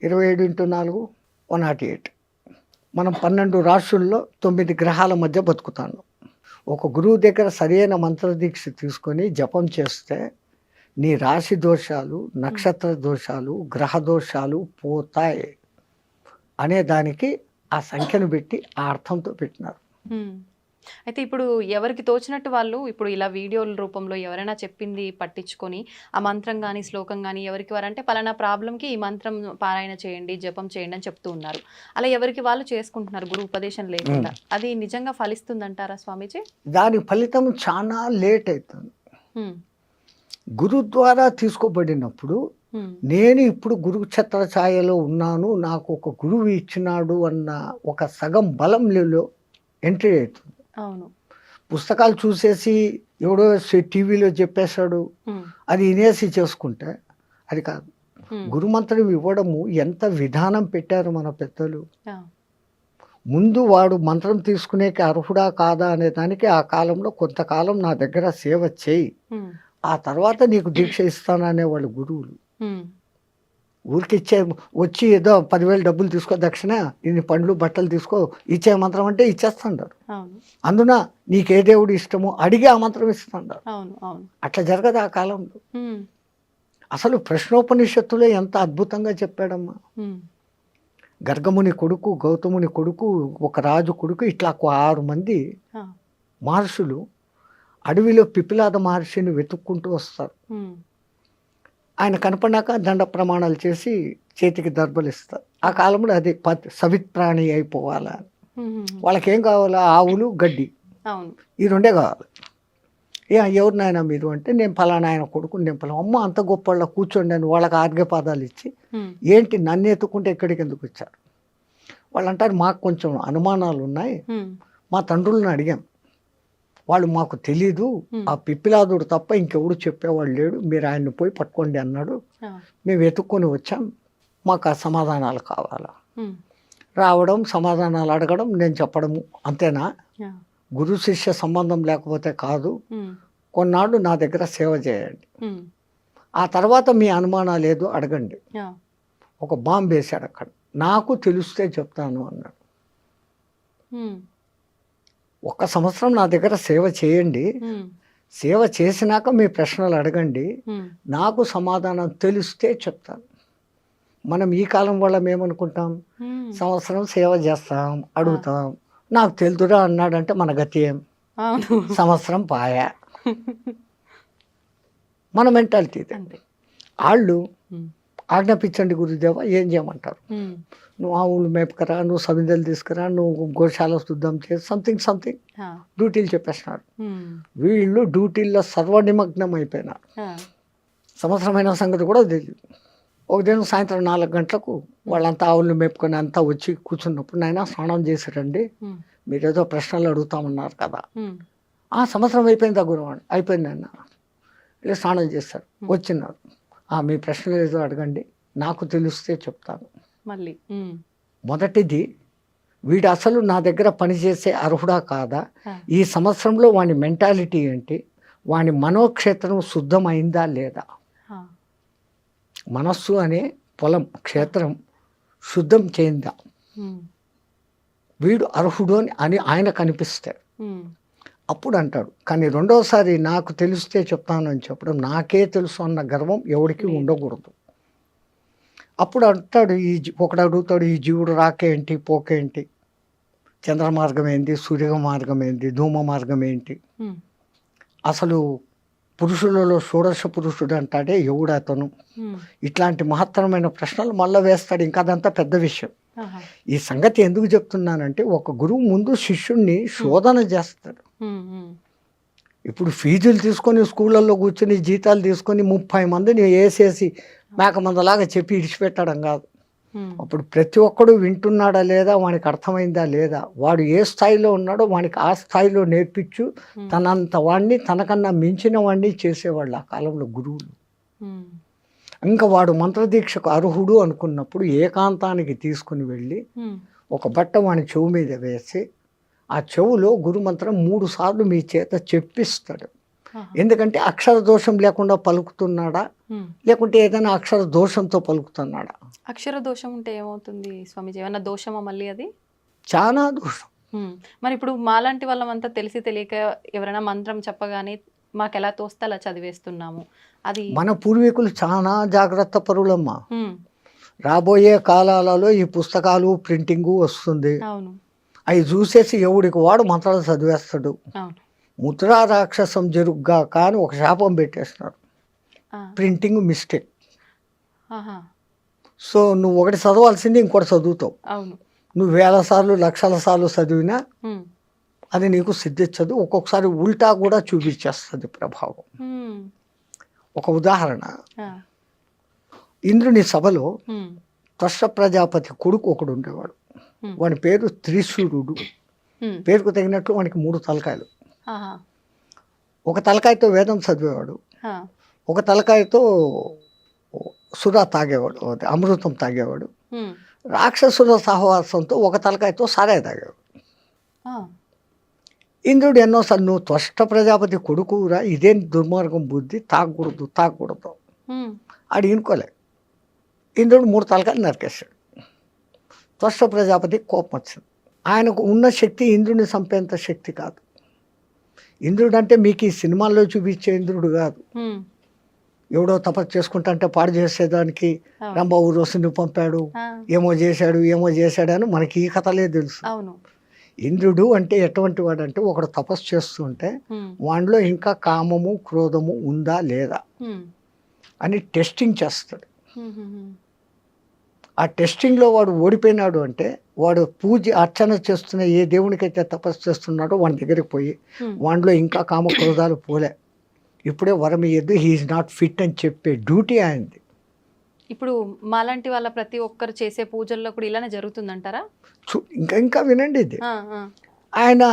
[SPEAKER 2] 27 × 4 108. మనం 12 రాశుల్లో 9 గ్రహాల మధ్య బతుకుతాను. ఒక గురువు దగ్గర సరైన మంత్రదీక్ష తీసుకొని జపం చేస్తే నీ రాశి దోషాలు, నక్షత్ర దోషాలు, గ్రహ దోషాలు పోతాయి అనే దానికి ఆ సంఖ్యను పెట్టి ఆ అర్థంతో పెట్టినారు.
[SPEAKER 1] అయితే ఇప్పుడు ఎవరికి తోచినట్టు వాళ్ళు ఇప్పుడు ఇలా వీడియోల రూపంలో ఎవరైనా చెప్పింది పట్టించుకొని ఆ మంత్రం కానీ శ్లోకం కానీ ఎవరికి వారంటే పలానా ప్రాబ్లంకి ఈ మంత్రం పారాయణ చేయండి, జపం చేయండి అని చెప్తూ ఉన్నారు. అలా ఎవరికి వాళ్ళు చేసుకుంటున్నారు గురు ఉపదేశం లేకుండా. అది నిజంగా ఫలిస్తుందంటారా స్వామీజీ?
[SPEAKER 2] దాని ఫలితం చాలా లేట్ అవుతుంది. గురు ద్వారా తీసుకోబడినప్పుడు నేను ఇప్పుడు గురు ఛత్ర ఛాయలో ఉన్నాను, నాకు ఒక గురువు ఇచ్చినాడు అన్న ఒక సగం బలంలో ఎంట్రీ అవుతుంది.
[SPEAKER 1] అవును,
[SPEAKER 2] పుస్తకాలు చూసేసి ఎవడో టీవీలో చెప్పేశాడు అది వినేసి చేసుకుంటే అది కాదు. గురుమంత్రం ఇవ్వడము ఎంత విధానం పెట్టారు మన పెద్దలు. ముందు వాడు మంత్రం తీసుకునేకి అర్హుడా కాదా అనే దానికి ఆ కాలంలో కొంతకాలం నా దగ్గర సేవ చేయి, ఆ తర్వాత నీకు దీక్ష ఇస్తాననే వాళ్ళు గురువులు. ఊరికి ఇచ్చే వచ్చి ఏదో 10,000 డబ్బులు తీసుకో దక్షిణ, ఇన్ని పండ్లు బట్టలు తీసుకో, ఇచ్చే మంత్రం అంటే ఇచ్చేస్తాండారు. అందున నీకే దేవుడు ఇష్టమో అడిగి ఆ మంత్రం ఇస్తాండారు. అట్లా జరగదు ఆ కాలంలో. అసలు ప్రశ్నోపనిషత్తులో ఎంత అద్భుతంగా చెప్పాడమ్మా. గర్గముని కొడుకు, గౌతముని కొడుకు, ఒక రాజు కొడుకు, ఇట్లా 6 మంది మహర్షులు అడవిలో పిపిలాద మహర్షిని వెతుక్కుంటూ వస్తారు. ఆయన కనపడినాక దండ ప్రమాణాలు చేసి చేతికి దర్భలు ఇస్తారు. ఆ కాలంలో అది సవిత్ప్రాణి అయిపోవాలా. వాళ్ళకేం కావాలా? ఆవులు, గడ్డి, ఈ 2 కావాలి. ఎవరు నాయన మీరు అంటే, నేను ఫలానా ఆయన కొడుకు, నేను ఫలానా. అమ్మ అంత గొప్ప వాళ్ళ కూర్చోండి అని వాళ్ళకి ఆర్ఘ్యపాదాలు ఇచ్చి, ఏంటి నన్ను ఎత్తుకుంటే ఎక్కడికి ఎందుకు వచ్చారు? వాళ్ళు అంటారు, మాకు కొంచెం అనుమానాలు ఉన్నాయి, మా తండ్రులను అడిగాం, వాళ్ళు మాకు తెలీదు, ఆ పిప్పిలాదుడు తప్ప ఇంకెవడు చెప్పేవాళ్ళు లేడు, మీరు ఆయన్ని పోయి పట్టుకోండి అన్నాడు, మేము వెతుక్కొని వచ్చాం, మాకు ఆ సమాధానాలు కావాలా. రావడం, సమాధానాలు అడగడం, నేను చెప్పడము, అంతేనా? గురు శిష్య సంబంధం లేకపోతే కాదు. కొన్నాళ్ళు నా దగ్గర సేవ చేయండి, ఆ తర్వాత మీ అనుమానాలు ఏదో అడగండి. ఒక బాంబు వేశాడు అక్కడ, నాకు తెలిస్తే చెప్తాను అన్నాడు. 1 సంవత్సరం నా దగ్గర సేవ చేయండి, సేవ చేసినాక మీ ప్రశ్నలు అడగండి, నాకు సమాధానం తెలిస్తే చెప్తాను. మనం ఈ కాలం వాళ్ళం ఏమనుకుంటాం? సంవత్సరం సేవ చేస్తాం, అడుగుతాం, నాకు తెలుదురా అన్నాడంటే మన గతి ఏం? సంవత్సరం పాయా. మన మెంటాలిటీ. వాళ్ళు ఆజ్ఞాపించండి గురుదేవ, ఏం చేయమంటారు? నువ్వు ఆవులు మేపకరా, నువ్వు సమిధలు తీసుకురా, నువ్వు గోశాల శుద్ధం చేసి సంథింగ్ డ్యూటీలు చెప్పేస్తున్నారు. వీళ్ళు డ్యూటీల్లో సర్వనిమగ్నం అయిపోయినారు. సంవత్సరమైన సంగతి కూడా తెలియదు. ఒక దినం సాయంత్రం 4 గంటలకు వాళ్ళంతా ఆవులు మేపుకొని అంతా వచ్చి కూర్చున్నప్పుడు, నాయన స్నానం చేశారండి, మీరేదో ప్రశ్నలు అడుగుతామన్నారు కదా. ఆ సంవత్సరం అయిపోయింది, గురువాడు అయిపోయింది అన్న. ఇలా స్నానం చేస్తారు, వచ్చినారు, మీ ప్రశ్నలు ఏదో అడగండి, నాకు తెలిస్తే చెప్తాను. మళ్ళీ మొదటిది, వీడు అసలు నా దగ్గర పనిచేసే అర్హుడా కాదా, ఈ సంవత్సరంలో వాని మెంటాలిటీ ఏంటి, వాని మనోక్షేత్రం శుద్ధమైందా లేదా. మనస్సు అనే పొలం, క్షేత్రం శుద్ధం చేయిందా, వీడు అర్హుడు అని ఆయనకు అనిపిస్తాడు. అప్పుడు అంటాడు. కానీ రెండోసారి నాకు తెలిస్తే చెప్తాను అని చెప్పడం, నాకే తెలుసు అన్న గర్వం ఎవరికి ఉండకూడదు. అప్పుడు అంటాడు, ఒకడు అడుగుతాడు, ఈ జీవుడు రాకేంటి, పోకేంటి, చంద్ర మార్గం ఏంటి, సూర్య మార్గం ఏంటి, ధూమ మార్గం ఏంటి, అసలు పురుషులలో షోడశ పురుషుడు అంటాడే ఎవడు అతను, ఇట్లాంటి మహత్తరమైన ప్రశ్నలు మళ్ళీ వేస్తాడు. ఇంకా అదంతా పెద్ద విషయం. ఈ సంగతి ఎందుకు చెప్తున్నానంటే, ఒక గురువు ముందు శిష్యుణ్ణి శోధన చేస్తాడు. ఇప్పుడు ఫీజులు తీసుకొని స్కూళ్ళల్లో కూర్చొని జీతాలు తీసుకొని 30 మందిని వేసేసి మేకమందలాగా చెప్పి ఇడిచిపెట్టడం కాదు. అప్పుడు ప్రతి ఒక్కడు వింటున్నాడా లేదా, వానికి అర్థమైందా లేదా, వాడు ఏ స్థాయిలో ఉన్నాడో వానికి ఆ స్థాయిలో నేర్పించు, తనంత వాడిని తనకన్నా మించిన వాడిని చేసేవాళ్ళు ఆ కాలంలో గురువులు. ఇంకా వాడు మంత్రదీక్షకు అర్హుడు అనుకున్నప్పుడు ఏకాంతానికి తీసుకుని వెళ్ళి ఒక బట్ట వాని చెవు మీద వేసి, ఆ చెవులో గురుమంత్రం 3 సార్లు మీ చేత చెప్పిస్తాడు. ఎందుకంటే అక్షర దోషం లేకుండా పలుకుతున్నాడా, లేకుంటే ఏదైనా అక్షర దోషంతో పలుకుతున్నాడా.
[SPEAKER 1] అక్షర దోషం ఉంటే ఏమవుతుంది స్వామిజీ? ఏమన్నా దోషమా మళ్ళీ? అది
[SPEAKER 2] చాలా దోషం.
[SPEAKER 1] మరి ఇప్పుడు మాలాంటి వాళ్ళమంతా తెలిసి తెలియక ఎవరైనా మంత్రం చెప్పగానే మాకు ఎలా తోస్తే అలా చదివేస్తున్నాము. అది
[SPEAKER 2] మన పూర్వీకులు చాలా జాగ్రత్త పరులమ్మా. రాబోయే కాలాలలో ఈ పుస్తకాలు ప్రింటింగు వస్తుంది, అవి చూసేసి ఎవడికి వాడు మంత్రాలు చదివేస్తాడు. ముద్రా రాక్షసం జరుగుగా కానీ ఒక శాపం పెట్టేస్తున్నారు, ప్రింటింగ్ మిస్టేక్. సో నువ్వు ఒకటి చదవాల్సింది ఇంకోటి చదువుతావు. నువ్వు 1000 సార్లు 1,00,000 సార్లు చదివినా అది నీకు సిద్ధించదు. ఒక్కొక్కసారి ఉల్టా కూడా చూపించేస్తుంది ప్రభావం. ఒక ఉదాహరణ, ఇంద్రుని సభలో త్వష్ట ప్రజాపతి కొడుకు ఒకడు ఉండేవాడు. వాని పేరు త్రిశూరుడు. పేరుకు తగినట్లు వానికి 3 తలకాయలు. ఒక తలకాయతో వేదం చదివేవాడు, ఒక తలకాయతో సురా తాగేవాడు, అమృతం తాగేవాడు, రాక్షసుల సహవాసంతో ఒక తలకాయతో సారాయి తాగాడు.
[SPEAKER 1] ఆ,
[SPEAKER 2] ఇంద్రుడు ఎన్నోసార్లు నువ్వు త్వష్ట ప్రజాపతి కొడుకురా, ఇదేం దుర్మార్గం బుద్ధి, తాగకూడదు తాగకూడదు.
[SPEAKER 1] ఉమ్,
[SPEAKER 2] ఆడు ఇనుకోలే. ఇంద్రుడు 3 తలకాయలు నరికేశాడు. త్వష్ట ప్రజాపతి కోపం వచ్చింది. ఆయనకు ఉన్న శక్తి ఇంద్రుడిని చంపేంత శక్తి కాదు. ఇంద్రుడు అంటే మీకు ఈ సినిమాల్లో చూపించే ఇంద్రుడు కాదు.
[SPEAKER 1] ఉమ్,
[SPEAKER 2] ఎవడో తపస్సు చేసుకుంటా పాడు చేసేదానికి
[SPEAKER 1] అవును.
[SPEAKER 2] రంభ ఊరోసుని పంపాడు,
[SPEAKER 1] ఆ,
[SPEAKER 2] ఏమో చేశాడు అని మనకి ఈ కథలే తెలుసు.
[SPEAKER 1] అవును.
[SPEAKER 2] ఇంద్రుడు అంటే ఎటువంటి వాడు అంటే ఒకడు తపస్సు చేస్తుంటే
[SPEAKER 1] ఉమ్,
[SPEAKER 2] వాడిలో ఇంకా కామము క్రోధము ఉందా లేదా
[SPEAKER 1] ఉమ్,
[SPEAKER 2] అని టెస్టింగ్ చేస్తాడు.
[SPEAKER 1] ఉమ్, ఉమ్,
[SPEAKER 2] ఆ టెస్టింగ్లో వాడు ఓడిపోయినాడు అంటే వాడు పూజ అర్చన చేస్తున్న ఏ దేవునికైతే తపస్సు చేస్తున్నాడో వాడి దగ్గరికి పోయి
[SPEAKER 1] ఉమ్.
[SPEAKER 2] వాడిలో ఇంకా కామ క్రోధాలు పోలే, ఇప్పుడే వరం ఇయ్యద్దు, హీఈస్ నాట్ ఫిట్ అని చెప్పే డ్యూటీ ఆయనది.
[SPEAKER 1] ఇప్పుడు మాలాంటి వాళ్ళ ప్రతి ఒక్కరు చేసే పూజల్లో కూడా ఇలానే జరుగుతుందంటారా?
[SPEAKER 2] ఇంకా వినండి ఇది.
[SPEAKER 1] ఆ, ఆ,
[SPEAKER 2] ఆయన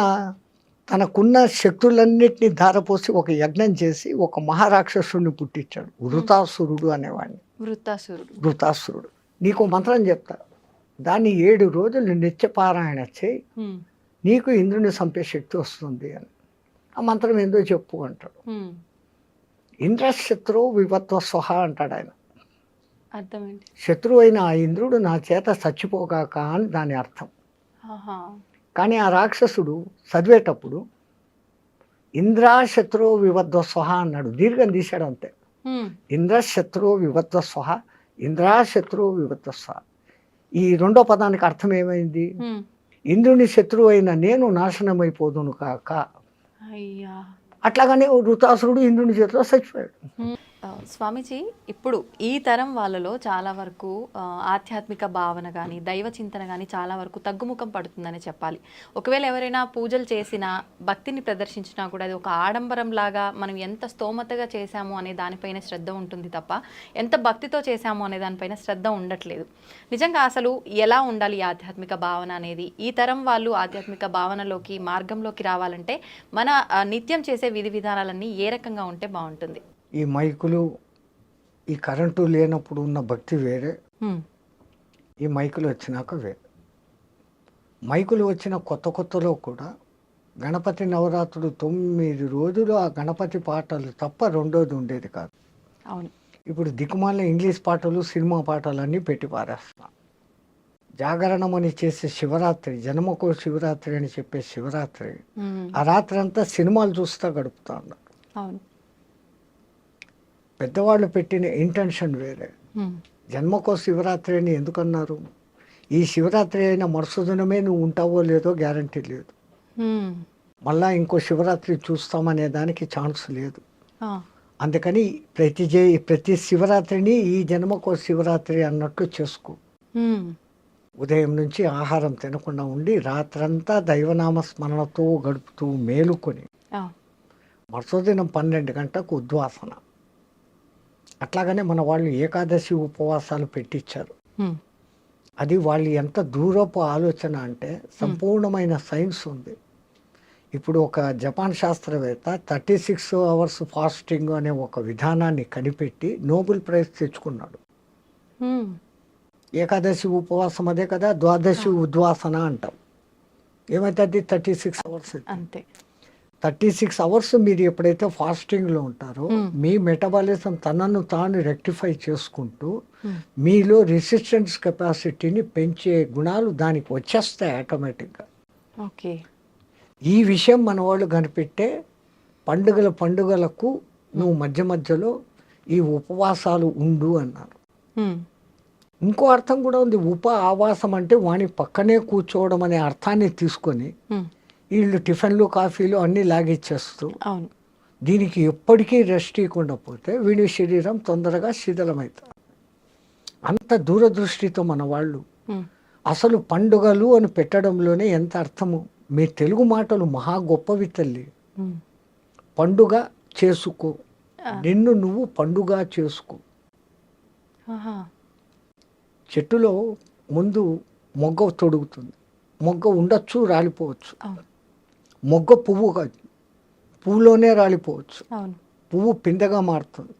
[SPEAKER 2] తనకున్న శక్తులన్నిటినీ ధారపోసి ఒక యజ్ఞం చేసి ఒక మహారాక్షసుడిని పుట్టించాడు, వృతాసురుడు అనేవాడిని.
[SPEAKER 1] వృత్తాసురుడు.
[SPEAKER 2] వృతాసురుడు. నీకు మంత్రం చెప్తా, దాన్ని 7 రోజులు నిత్యపారాయణ చేయి,
[SPEAKER 1] ఉమ్,
[SPEAKER 2] నీకు ఇంద్రుని చంపే శక్తి వస్తుంది అని. ఆ మంత్రం ఏందో చెప్పు అంటాడు.
[SPEAKER 1] ఉమ్,
[SPEAKER 2] ఇంద్రశత్రు వివత్వ స్వహ అంటాడు ఆయన.
[SPEAKER 1] అర్థం ఏంటి?
[SPEAKER 2] శత్రువు అయిన ఆ ఇంద్రుడు నా చేత చచ్చిపోగాక అని దాని అర్థం.
[SPEAKER 1] ఆహా.
[SPEAKER 2] కానీ ఆ రాక్షసుడు చదివేటప్పుడు ఇంద్రాశత్రు వివద్వ స్వహ అన్నాడు, దీర్ఘం తీశాడు అంతే.
[SPEAKER 1] ఉమ్,
[SPEAKER 2] ఇంద్రశత్రు వివద్వ స్వహ, ఇంద్రాశత్రు వివద్వ స్వహ. ఈ రెండో పదానికి అర్థం ఏమైంది?
[SPEAKER 1] ఉమ్,
[SPEAKER 2] ఇంద్రుని శత్రువు అయిన నేను నాశనమైపోదును కాక.
[SPEAKER 1] అయ్యా.
[SPEAKER 2] అట్లాగానే వృతాసురుడు ఇంద్రుని చేతిలో చచ్చిపోయాడు.
[SPEAKER 1] స్వామీజీ, ఇప్పుడు ఈ తరం వాళ్ళలో చాలా వరకు ఆధ్యాత్మిక భావన కానీ దైవ చింతన కానీ చాలా వరకు తగ్గుముఖం పడుతుందని చెప్పాలి. ఒకవేళ ఎవరైనా పూజలు చేసినా భక్తిని ప్రదర్శించినా కూడా అది ఒక ఆడంబరం లాగా మనం ఎంత స్తోమతగా చేశాము అనే దానిపైన శ్రద్ధ ఉంటుంది తప్ప ఎంత భక్తితో చేశాము అనే దానిపైన శ్రద్ధ ఉండట్లేదు. నిజంగా అసలు ఎలా ఉండాలి ఈ ఆధ్యాత్మిక భావన అనేది? ఈ తరం వాళ్ళు ఆధ్యాత్మిక భావనలోకి మార్గంలోకి రావాలంటే మన నిత్యం చేసే విధి విధానాలన్నీ ఏ రకంగా ఉంటే బాగుంటుంది?
[SPEAKER 2] ఈ మైకులు, ఈ కరెంటు లేనప్పుడు ఉన్న భక్తి వేరే, ఈ మైకులు వచ్చినాక వేరే. మైకులు వచ్చిన కొత్తలో కూడా గణపతి నవరాత్రులు 9 రోజులు ఆ గణపతి పాటలు తప్ప రెండోది ఉండేది కాదు.
[SPEAKER 1] అవును.
[SPEAKER 2] ఇప్పుడు దిక్కుమాల ఇంగ్లీష్ పాటలు, సినిమా పాటలు అన్నీ పెట్టి పారేస్తున్నాం. జాగరణం అని చేసే శివరాత్రి, జన్మకో శివరాత్రి అని చెప్పే శివరాత్రి, ఆ రాత్రి అంతా సినిమాలు చూస్తూ గడుపుతా ఉన్నారు.
[SPEAKER 1] అవును.
[SPEAKER 2] పెద్దవాళ్ళు పెట్టిన ఇంటెన్షన్ వేరే. జన్మకో శివరాత్రి అని ఎందుకన్నారు? ఈ శివరాత్రి అయిన మరుసదినమే నువ్వు ఉంటావో లేదో గ్యారంటీ లేదు, మళ్ళా ఇంకో శివరాత్రి చూస్తామనే దానికి ఛాన్స్ లేదు. అందుకని ప్రతి శివరాత్రిని ఈ జన్మకో శివరాత్రి అన్నట్టు చేసుకో. ఉదయం నుంచి ఆహారం తినకుండా ఉండి రాత్రంతా దైవనామ స్మరణతో గడుపుతూ మేలుకొని మరుసదినం 12 గంటలకు ఉద్వాసన. అట్లాగనే మన వాళ్ళు ఏకాదశి ఉపవాసాలు పెట్టించారు. అది వాళ్ళు ఎంత దూరపు ఆలోచన అంటే సంపూర్ణమైన సైన్స్ ఉంది. ఇప్పుడు ఒక జపాన్ శాస్త్రవేత్త 36 అవర్స్ ఫాస్టింగ్ అనే ఒక విధానాన్ని కనిపెట్టి నోబెల్ ప్రైజ్ తెచ్చుకున్నాడు. ఏకాదశి ఉపవాసం అదే కదా, ద్వాదశి ఉద్వాసన అంటాం. ఏమైతుంది? 36 అవర్స్.
[SPEAKER 1] అంతే.
[SPEAKER 2] 36 అవర్స్ మీరు ఎప్పుడైతే ఫాస్టింగ్లో ఉంటారో మీ మెటబాలిజం తనను తాను రెక్టిఫై చేసుకుంటూ మీలో రెసిస్టెన్స్ కెపాసిటీని పెంచే గుణాలు దానికి వచ్చేస్తాయి ఆటోమేటిక్గా.
[SPEAKER 1] ఓకే.
[SPEAKER 2] ఈ విషయం మన వాళ్ళు కనిపెట్టే పండుగలకు నువ్వు మధ్య మధ్యలో ఈ ఉపవాసాలు ఉండు అన్నారు. ఇంకో అర్థం కూడా ఉంది. ఆవాసం అంటే వాని పక్కనే కూర్చోవడం అనే అర్థాన్ని తీసుకొని వీళ్ళు టిఫిన్లు కాఫీలు అన్నీ లాగిచ్చేస్తూ దీనికి ఎప్పటికీ రెస్ట్ ఇవ్వకుండా పోతే వీడి శరీరం తొందరగా శిథిలమవుతారు. అంత దూరదృష్టితో మన వాళ్ళు అసలు పండుగలు అని పెట్టడంలోనే ఎంత అర్థము. మీ తెలుగు మాటలు మహా గొప్పవి తల్లి. పండుగ చేసుకో, నిన్ను నువ్వు పండుగ చేసుకో. చెట్టులో ముందు మొగ్గ తొడుగుతుంది, మొగ్గ ఉండొచ్చు, రాలిపోవచ్చు. మొగ్గ పువ్వు కాదు, పువ్వులోనే రాలిపోవచ్చు. పువ్వు పిందెగా మారుతుంది,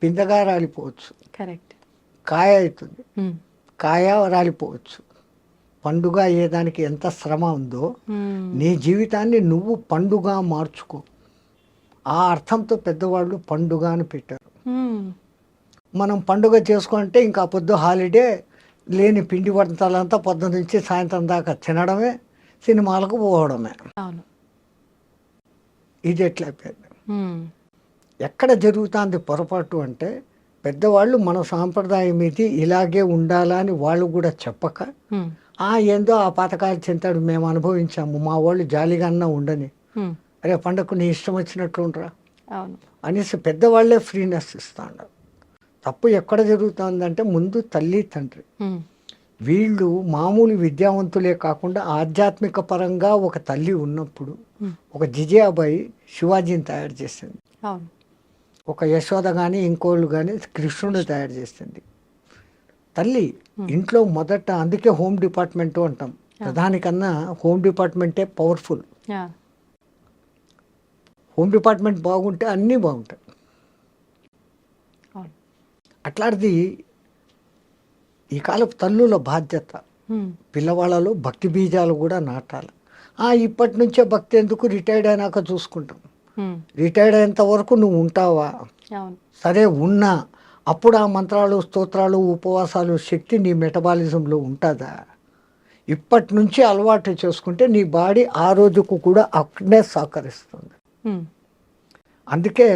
[SPEAKER 2] పిందెగా రాలిపోవచ్చు.
[SPEAKER 1] కరెక్ట్.
[SPEAKER 2] కాయ అవుతుంది, కాయ రాలిపోవచ్చు. పండుగ అయ్యేదానికి ఎంత శ్రమ ఉందో నీ జీవితాన్ని నువ్వు పండుగ మార్చుకో. ఆ అర్థంతో పెద్దవాళ్ళు పండుగ అని పెట్టారు. మనం పండుగ చేసుకుంటే ఇంకా పొద్దు హాలిడే, లేని పిండి వంటలంతా పొద్దున్న నుంచి సాయంత్రం దాకా తినడమే, సినిమాలకు పోవడమే. ఇది ఎట్లయిపోయింది. ఎక్కడ జరుగుతుంది పొరపాటు అంటే, పెద్దవాళ్ళు మన సాంప్రదాయం ఇది, ఇలాగే ఉండాలని వాళ్ళు కూడా చెప్పక, ఏందో ఆ పథకాలు చింతాడు, మేము అనుభవించాము, మా వాళ్ళు జాలిగా అన్నా ఉండని, అరే పండగకు నీ ఇష్టం వచ్చినట్లు ఉండరా అనేసి పెద్దవాళ్లే ఫ్రీనెస్ ఇస్తాడు. తప్పు ఎక్కడ జరుగుతుందంటే, ముందు తల్లి తండ్రి వీళ్ళు మామూలు విద్యావంతులే కాకుండా ఆధ్యాత్మిక పరంగా ఒక తల్లి ఉన్నప్పుడు, ఒక జిజియాబాయి శివాజీని తయారు చేసింది, ఒక యశోద కానీ ఇంకోళ్ళు కానీ కృష్ణుడు తయారు చేసింది. తల్లి ఇంట్లో మొదట, అందుకే హోమ్ డిపార్ట్మెంట్ అంటాం, ప్రధానికన్నా హోమ్ డిపార్ట్మెంటే పవర్ఫుల్. హోమ్ డిపార్ట్మెంట్ బాగుంటే అన్నీ బాగుంటాయి. అట్లాంటిది ఈ కాలపు తల్లుల బాధ్యత, పిల్లవాళ్ళలో భక్తి బీజాలు కూడా నాటాలి. ఇప్పటి నుంచే భక్తి ఎందుకు, రిటైర్డ్ అయినాక చూసుకుంటాం. రిటైర్డ్ అయ్యేంత వరకు నువ్వు ఉంటావా? సరే ఉన్నా, అప్పుడు ఆ మంత్రాలు, స్తోత్రాలు, ఉపవాసాలు శక్తి నీ మెటబాలిజంలో ఉంటుందా? ఇప్పటి నుంచి అలవాటు చేసుకుంటే నీ బాడీ ఆ రోజుకు కూడా అక్కడే సహకరిస్తుంది. అందుకే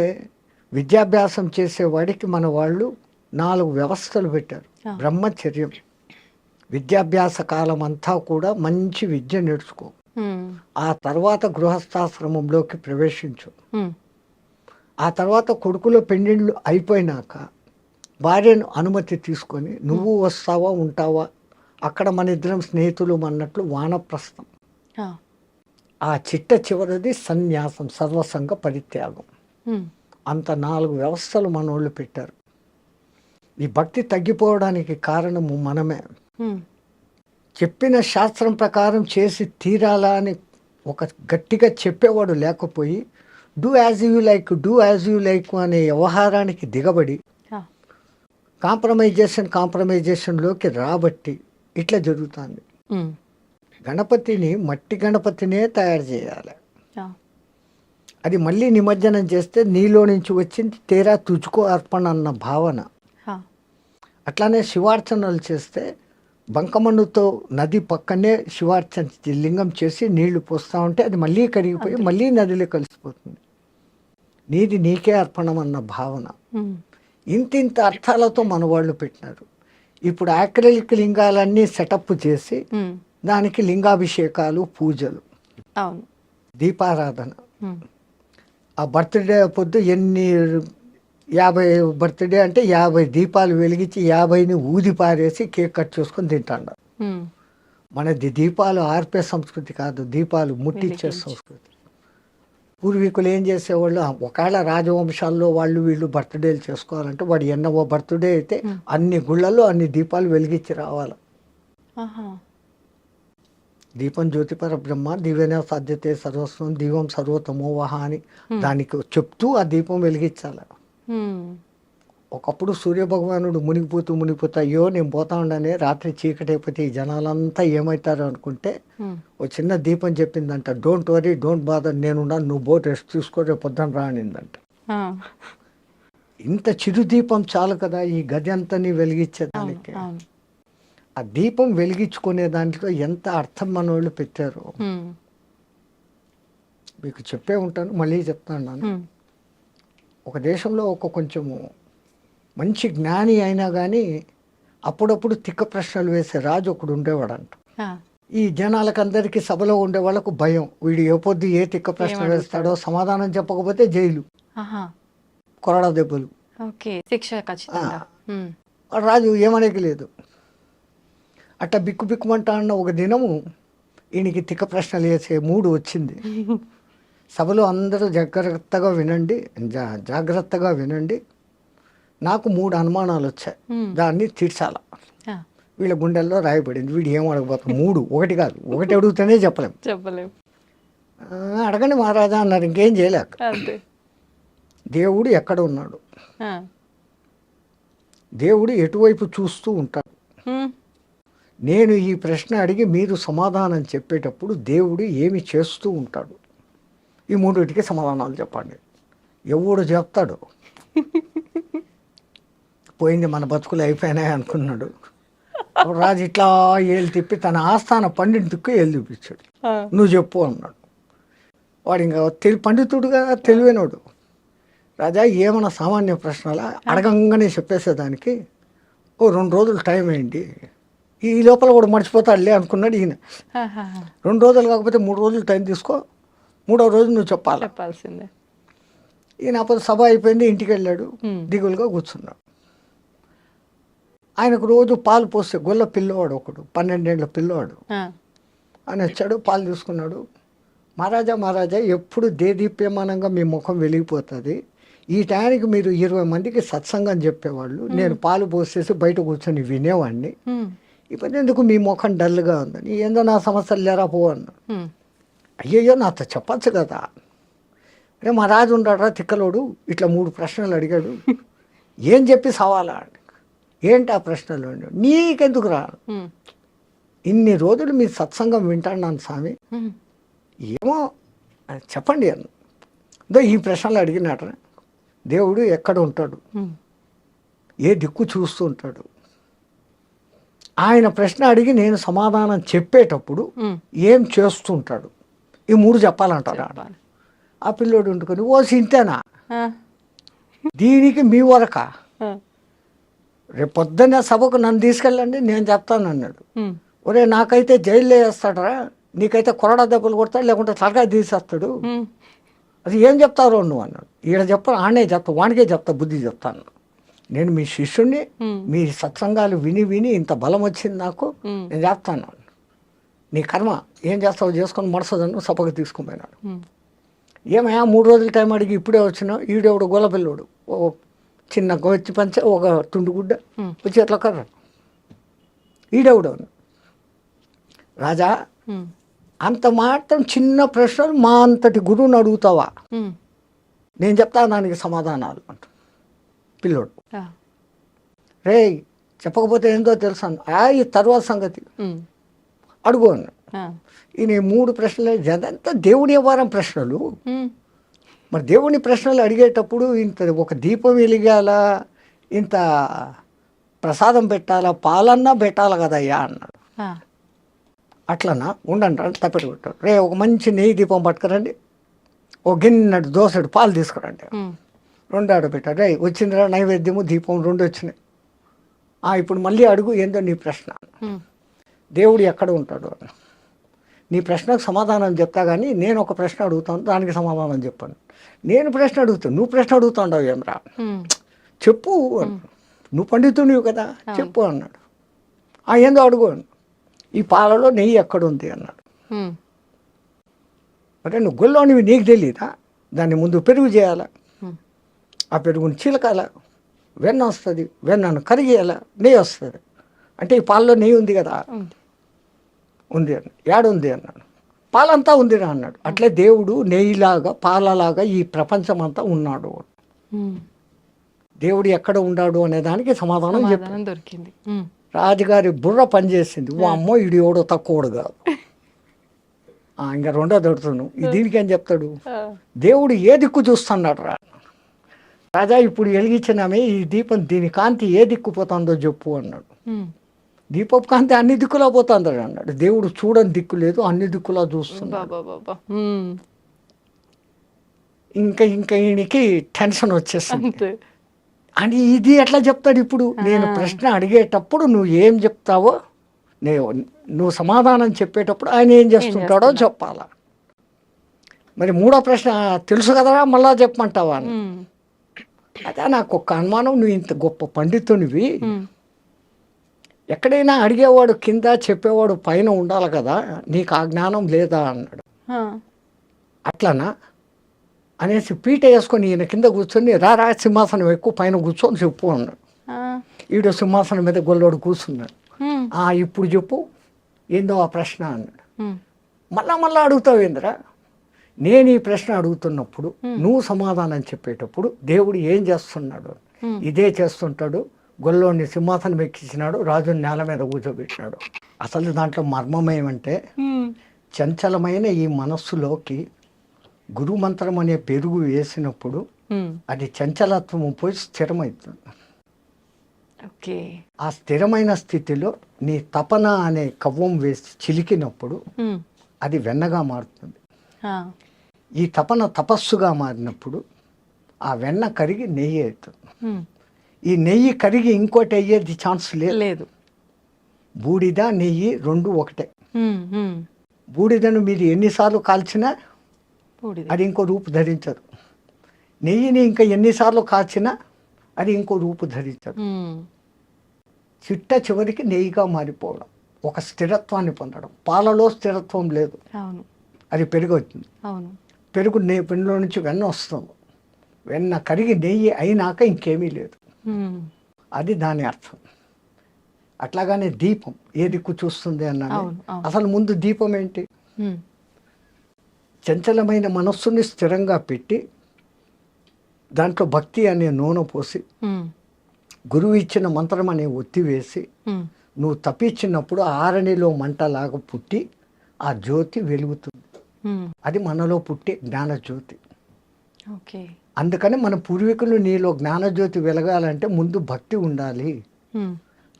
[SPEAKER 2] విద్యాభ్యాసం చేసేవాడికి మన వాళ్ళు 4 వ్యవస్థలు పెట్టారు. బ్రహ్మచర్యం, విద్యాభ్యాస కాలం అంతా కూడా మంచి విద్య నేర్చుకో, ఆ తర్వాత గృహస్థాశ్రమంలోకి ప్రవేశించు, ఆ తర్వాత కొడుకులో పెండిళ్ళు అయిపోయినాక భార్యను అనుమతి తీసుకొని నువ్వు వస్తావా ఉంటావా, అక్కడ మన ఇద్దరం స్నేహితులు అన్నట్లు వానప్రస్థం. ఆ చిట్ట చివరిది సన్యాసం, సర్వసంగ పరిత్యాగం. అంత 4 వ్యవస్థలు మన వాళ్ళు పెట్టారు. ఈ భక్తి తగ్గిపోవడానికి కారణము మనమే. చెప్పిన శాస్త్రం ప్రకారం చేసి తీరాలా అని ఒక గట్టిగా చెప్పేవాడు లేకపోయి, do as you like, do as you like అనే వ్యవహారానికి దిగబడి కాంప్రమైజేషన్లోకి రాబట్టి ఇట్లా జరుగుతుంది. గణపతిని, మట్టి గణపతినే తయారు చేయాలి. అది మళ్ళీ నిమజ్జనం చేస్తే నీలో నుంచి వచ్చింది తేరా తుజుకో అర్పణ అన్న భావన. అట్లానే శివార్చనలు చేస్తే బంకమన్నుతో నది పక్కనే శివార్చన లింగం చేసి నీళ్లు పోస్తూ ఉంటే అది మళ్ళీ కరిగిపోయి మళ్ళీ నదిలో కలిసిపోతుంది. నీది నీకే అర్పణం అన్న భావన. ఇంతింత అర్థాలతో మన వాళ్ళు పెట్టినారు. ఇప్పుడు యాక్రిలిక్ లింగాలన్నీ సెటప్ చేసి దానికి లింగాభిషేకాలు, పూజలు, దీపారాధన. ఆ బర్త్డే పొద్దు 50 బర్త్డే అంటే 50 దీపాలు వెలిగించి 50ని ఊది పారేసి కేక్ కట్ చేసుకొని తింటాడు. మనది దీపాలు ఆర్పే సంస్కృతి కాదు, దీపాలు ముట్టించే సంస్కృతి. పూర్వీకులు ఏం చేసేవాళ్ళు, ఒకవేళ రాజవంశాల్లో వాళ్ళు వీళ్ళు బర్త్డేలు చేసుకోవాలంటే వాడు ఎన్నో బర్త్డే అయితే అన్ని గుళ్ళల్లో అన్ని దీపాలు వెలిగించి రావాలి. దీపం జ్యోతిపర బ్రహ్మ దివ్యన సాధ్యతే సర్వస్వం దీపం సర్వతమోవహ అని దానికి చెప్తూ ఆ దీపం వెలిగించాలి. ఒకప్పుడు సూర్యభగవానుడు మునిగిపోతా అయ్యో నేను పోతా ఉండనే, రాత్రి చీకటి అయిపోతే ఈ జనాలంతా ఏమవుతారు అనుకుంటే ఒక చిన్న దీపం చెప్పిందంట, డోంట్ వరీ డోంట్ బాదర్, నేనున్నాను, నువ్వు బోట్ రెస్ట్ తీసుకో, రేపు పొద్దున రానిందంట. ఇంత చిరు దీపం చాలు కదా ఈ గది అంతని వెలిగించేదానికి. ఆ దీపం వెలిగించుకునే దాంట్లో ఎంత అర్థం మన వాళ్ళు పెట్టారు మీకు చెప్పే ఉంటాను, మళ్ళీ చెప్తాను. ఒక దేశంలో ఒక కొంచెము మంచి జ్ఞాని అయినా కానీ అప్పుడప్పుడు తిక్క ప్రశ్నలు వేసే రాజు ఒకడు ఉండేవాడంట. ఈ జనాలకందరికీ సభలో ఉండే వాళ్ళకు భయం, వీడు ఏ పొద్దు ఏ తిక్క ప్రశ్న వేస్తాడో, సమాధానం చెప్పకపోతే జైలు, కొరడా దెబ్బలు, రాజు ఏమనేకి లేదు. అట్లా బిక్కు బిక్కుమంటా అన్న ఒక దినము ఈయనకి తిక్క ప్రశ్నలు వేసే మూడు వచ్చింది. సభలో అందరూ జాగ్రత్తగా వినండి, నాకు 3 అనుమానాలు వచ్చాయి, దాన్ని తీర్చాల. వీళ్ళ గుండెల్లో రాయబడింది. వీడు ఏం అడగబోతాం, 3 ఒకటి కాదు, ఒకటి అడిగితేనే చెప్పలేము. అడగండి మహారాజా అన్నారు, ఇంకేం చేయలేక. దేవుడు ఎక్కడ ఉన్నాడు, దేవుడు ఎటువైపు చూస్తూ ఉంటాడు, నేను ఈ ప్రశ్న అడిగి మీరు సమాధానం చెప్పేటప్పుడు దేవుడు ఏమి చేస్తూ ఉంటాడు, ఈ మూడింటికి సమాధానాలు చెప్పండి. ఎవడు చెప్తాడు? పోయింది మన బతుకులు అయిపోయినాయి అనుకున్నాడు. అప్పుడు రాజు ఇట్లా ఏళ్ళు తిప్పి తన ఆస్థాన పండితుకు ఏళ్ళు చూపించాడు. నువ్వు చెప్పు అన్నాడు. వాడు ఇంకా పండితుడుగా తెలివైనడు. రాజా ఏమన్నా సామాన్య ప్రశ్నలా అడగంగానే చెప్పేసేదానికి 2 రోజులు టైం అయింది, ఈ లోపల కూడా మర్చిపోతాడులే అనుకున్నాడు ఈయన. 2 రోజులు కాకపోతే 3 రోజులు టైం తీసుకో, 3వ రోజు నువ్వు చెప్పాల్సిందే. ఈయన అప్పుడు సభ అయిపోయింది, ఇంటికి వెళ్ళాడు, దిగులుగా కూర్చున్నాడు. ఆయనకు రోజు పాలు పోస్తే గొల్ల పిల్లవాడు ఒకడు, 12 ఏళ్ల పిల్లవాడు అని వచ్చాడు. పాలు తీసుకున్నాడు. మహారాజా ఎప్పుడు దేదీప్యమానంగా మీ ముఖం వెలిగిపోతుంది, ఈ టైంకి మీరు 20 మందికి సత్సంగం చెప్పేవాళ్ళు, నేను పాలు పోసేసి బయట కూర్చొని వినేవాడిని, ఇప్పుడు ఎందుకు మీ ముఖం డల్గా ఉందని. ఏందో నా సమస్యలు లేరా పో అన్నాడు. అయ్యయ్యో నాతో చెప్పచ్చు కదా. అరే మా రాజు ఉన్నాడా తిక్కలోడు, ఇట్లా 3 ప్రశ్నలు అడిగాడు, ఏం చెప్పి సవాలా? ఏంటి ఆ ప్రశ్నలు? నీకెందుకు రా, ఇన్ని రోజులు మీ సత్సంగం వింటాను స్వామి, ఏమో చెప్పండి అన్న. ఈ ప్రశ్నలు అడిగినాట. దేవుడు ఎక్కడ ఉంటాడు, ఏ దిక్కు చూస్తూ ఉంటాడు? ఆయన ప్రశ్న అడిగి నేను సమాధానం చెప్పేటప్పుడు ఏం చేస్తుంటాడు, ఈ 3 చెప్పాలంటారా? ఆ పిల్లోడు ఉంటుకొని ఓ సింతేనా, దీనికి మీ వరక, రేపు పొద్దున్న సభకు నన్ను తీసుకెళ్ళండి నేను చెప్తాను అన్నాడు. ఒరే నాకైతే జైల్లో వేస్తాడరా, నీకైతే కొరడా దెబ్బలు కొడతాడు, లేకుంటే తలకాయ తీసేస్తాడు, అది ఏం చెప్తారో నువ్వు అన్నాడు. ఈడ చెప్పను, ఆనే చెప్తా, వానికే చెప్తా, బుద్ధి చెప్తాను. నేను మీ శిష్యుణ్ణి, మీ సత్సంగాలు విని విని ఇంత బలం వచ్చింది నాకు, నేను చెప్తాను. నీ కర్మ ఏం చేస్తావు చేసుకొని మడసదన్ను సభకు తీసుకుని పోయినాడు. ఏమయ్యా 3 రోజుల టైం అడిగి ఇప్పుడే వచ్చినావు, ఈడెవడు గొల్లపిల్లోడు, ఓ చిన్న గొచ్చి పంచ, ఒక తుండుగుడ్డ, వచ్చి ఎట్లా కర్ర, ఈడెవడు. రాజా అంత మాత్రం చిన్న ప్రశ్నలు మా అంతటి గురువుని అడుగుతావా, నేను చెప్తాను దానికి సమాధానాలు అంట పిల్లోడు. రే చెప్పకపోతే ఏందో తెలుసాను, ఈ తర్వాత సంగతి అడుగు అన్న. ఈయన 3 ప్రశ్నలు అదంతా దేవుని వ్యవహారం ప్రశ్నలు. మరి దేవుని ప్రశ్నలు అడిగేటప్పుడు ఇంత ఒక దీపం వెలిగాలా, ఇంత ప్రసాదం పెట్టాలా, పాలన్నా పెట్టాలి కదయ్యా అన్నాడు. అట్లనా ఉండండి అంటే తప్పెట్టు పెట్టాడు. రే ఒక మంచి నెయ్యి దీపం పట్టుకురండి, ఓ గిన్నెడు దోసెడు పాలు తీసుకురండి, 2 ఆడబెట్టాడు. రే వచ్చిందిరా నైవేద్యము దీపం 2 వచ్చినాయి. ఇప్పుడు మళ్ళీ అడుగు ఏందో నీ ప్రశ్న. దేవుడు ఎక్కడ ఉంటాడు అని. నీ ప్రశ్నకు సమాధానం చెప్తా కానీ నేను ఒక ప్రశ్న అడుగుతాను, దానికి సమాధానం చెప్పాను. నేను ప్రశ్న అడుగుతాను, నువ్వు ప్రశ్న అడుగుతావు ఏమరా, చెప్పు. నువ్వు పండితుడివి కదా, చెప్పు అన్నాడు. ఏందో అడుగు. ఈ పాలలో నెయ్యి ఎక్కడుంది అన్నాడు. అంటే నువ్వు గొల్లోనివి నీకు తెలియదా, దాన్ని ముందు పెరుగు చేయాలా, ఆ పెరుగుని చిలకాల, వెన్న వస్తుంది, వెన్నను కరిగేయాలా, నెయ్యి వస్తుంది. అంటే ఈ పాలలో నెయ్యి ఉంది కదా, ఉంది అన్న. ఏడుంది అన్నాడు. పాలంతా ఉందిరా అన్నాడు. అట్లే దేవుడు నెయ్యిలాగా పాలలాగా ఈ ప్రపంచం అంతా ఉన్నాడు. దేవుడు ఎక్కడ ఉన్నాడు అనే దానికి సమాధానం
[SPEAKER 1] దొరికింది.
[SPEAKER 2] రాజుగారి బుర్ర పనిచేసింది. ఓ అమ్మో ఇడు ఎవడో తక్కువడు కాదు. ఇంకా 2వ దొరుకుతున్నావు. దీనికి ఏం చెప్తాడు, దేవుడు ఏ దిక్కు చూస్తున్నాడు రా రాజా, ఇప్పుడు వెలిగించినామే ఈ దీపం, దీని కాంతి ఏ దిక్కు పోతుందో చెప్పు అన్నాడు. దీపపు కాంతి అన్ని దిక్కులా పోతుంది అన్నాడు. దేవుడు చూడని దిక్కు లేదు, అన్ని దిక్కులా చూస్తున్నాడు. ఇంకా ఈయనకి టెన్షన్ వచ్చేస్తుంది. అని ఇది ఎట్లా చెప్తాడు ఇప్పుడు, నేను ప్రశ్న అడిగేటప్పుడు నువ్వు ఏం చెప్తావో, నువ్వు సమాధానం చెప్పేటప్పుడు ఆయన ఏం చేస్తుంటాడో చెప్పాలా. మరి 3వ ప్రశ్న తెలుసు కదరా మళ్ళా చెప్పమంటావా అని. అదే నాకు ఒక అనుమానం, నువ్వు ఇంత గొప్ప పండితునివి, ఎక్కడైనా అడిగేవాడు కింద చెప్పేవాడు పైన ఉండాలి కదా, నీకు ఆ జ్ఞానం లేదా అన్నాడు. అట్లనా అనేసి పీట వేసుకొని ఈయన కింద కూర్చొని రా సింహాసనం ఎక్కువ పైన కూర్చొని చెప్పు అన్నాడు. ఈడో సింహాసనం మీద గొల్లోడు కూర్చున్నాడు. ఇప్పుడు చెప్పు ఏందో ఆ ప్రశ్న అన్నాడు. మళ్ళా అడుగుతావు ఏందిరా, నేను ఈ ప్రశ్న అడుగుతున్నప్పుడు నువ్వు సమాధానం చెప్పేటప్పుడు దేవుడు ఏం చేస్తున్నాడు, ఇదే చేస్తుంటాడు, గొల్లోని సింహాసనం ఎక్కించినాడు, రాజుని నేల మీద కూర్చోబెట్టినాడు. అసలు దాంట్లో మర్మం ఏమంటే, చంచలమైన ఈ మనస్సులోకి గురుమంత్రం అనే పెరుగు వేసినప్పుడు అది చంచలత్వం పోయి స్థిరమవుతుంది.
[SPEAKER 1] ఓకే.
[SPEAKER 2] ఆ స్థిరమైన స్థితిలో నీ తపన అనే కవ్వం వేసి చిలికినప్పుడు అది వెన్నగా మారుతుంది. ఈ తపన తపస్సుగా మారినప్పుడు ఆ వెన్న కరిగి నెయ్యి అవుతుంది. ఈ నెయ్యి కరిగి ఇంకోటి అయ్యేది ఛాన్స్ లేదు. బూడిద నెయ్యి రెండు ఒకటే. బూడిదను మీరు ఎన్నిసార్లు కాల్చినా అది ఇంకో రూపు ధరించదు. నెయ్యిని ఇంకా ఎన్నిసార్లు కాల్చినా అది ఇంకో రూపు ధరించదు. చిట్ట చివరికి నెయ్యిగా మారిపోవడం, ఒక స్థిరత్వాన్ని పొందడం. పాలలో స్థిరత్వం లేదు, అది పెరుగు అవుతుంది. పెరుగు పెరుగులో నుంచి వెన్న వస్తుంది. వెన్న కరిగి నెయ్యి అయినాక ఇంకేమీ లేదు. అది దాని అర్థం. అట్లాగానే దీపం ఏ దిక్కు చూస్తుంది అన్నాను. అసలు ముందు దీపం ఏంటి? చంచలమైన మనస్సుని స్థిరంగా పెట్టి దాంట్లో భక్తి అనే నూనె పోసి గురువు ఇచ్చిన మంత్రం అనే ఒత్తి వేసి నువ్వు తప్పించినప్పుడు ఆరణిలో మంటలాగా పుట్టి ఆ జ్యోతి వెలుగుతుంది. అది మనలో పుట్టే జ్ఞానజ్యోతి. అందుకని మన పూర్వీకులు నీలో జ్ఞానజ్యోతి వెలగాలంటే ముందు భక్తి ఉండాలి.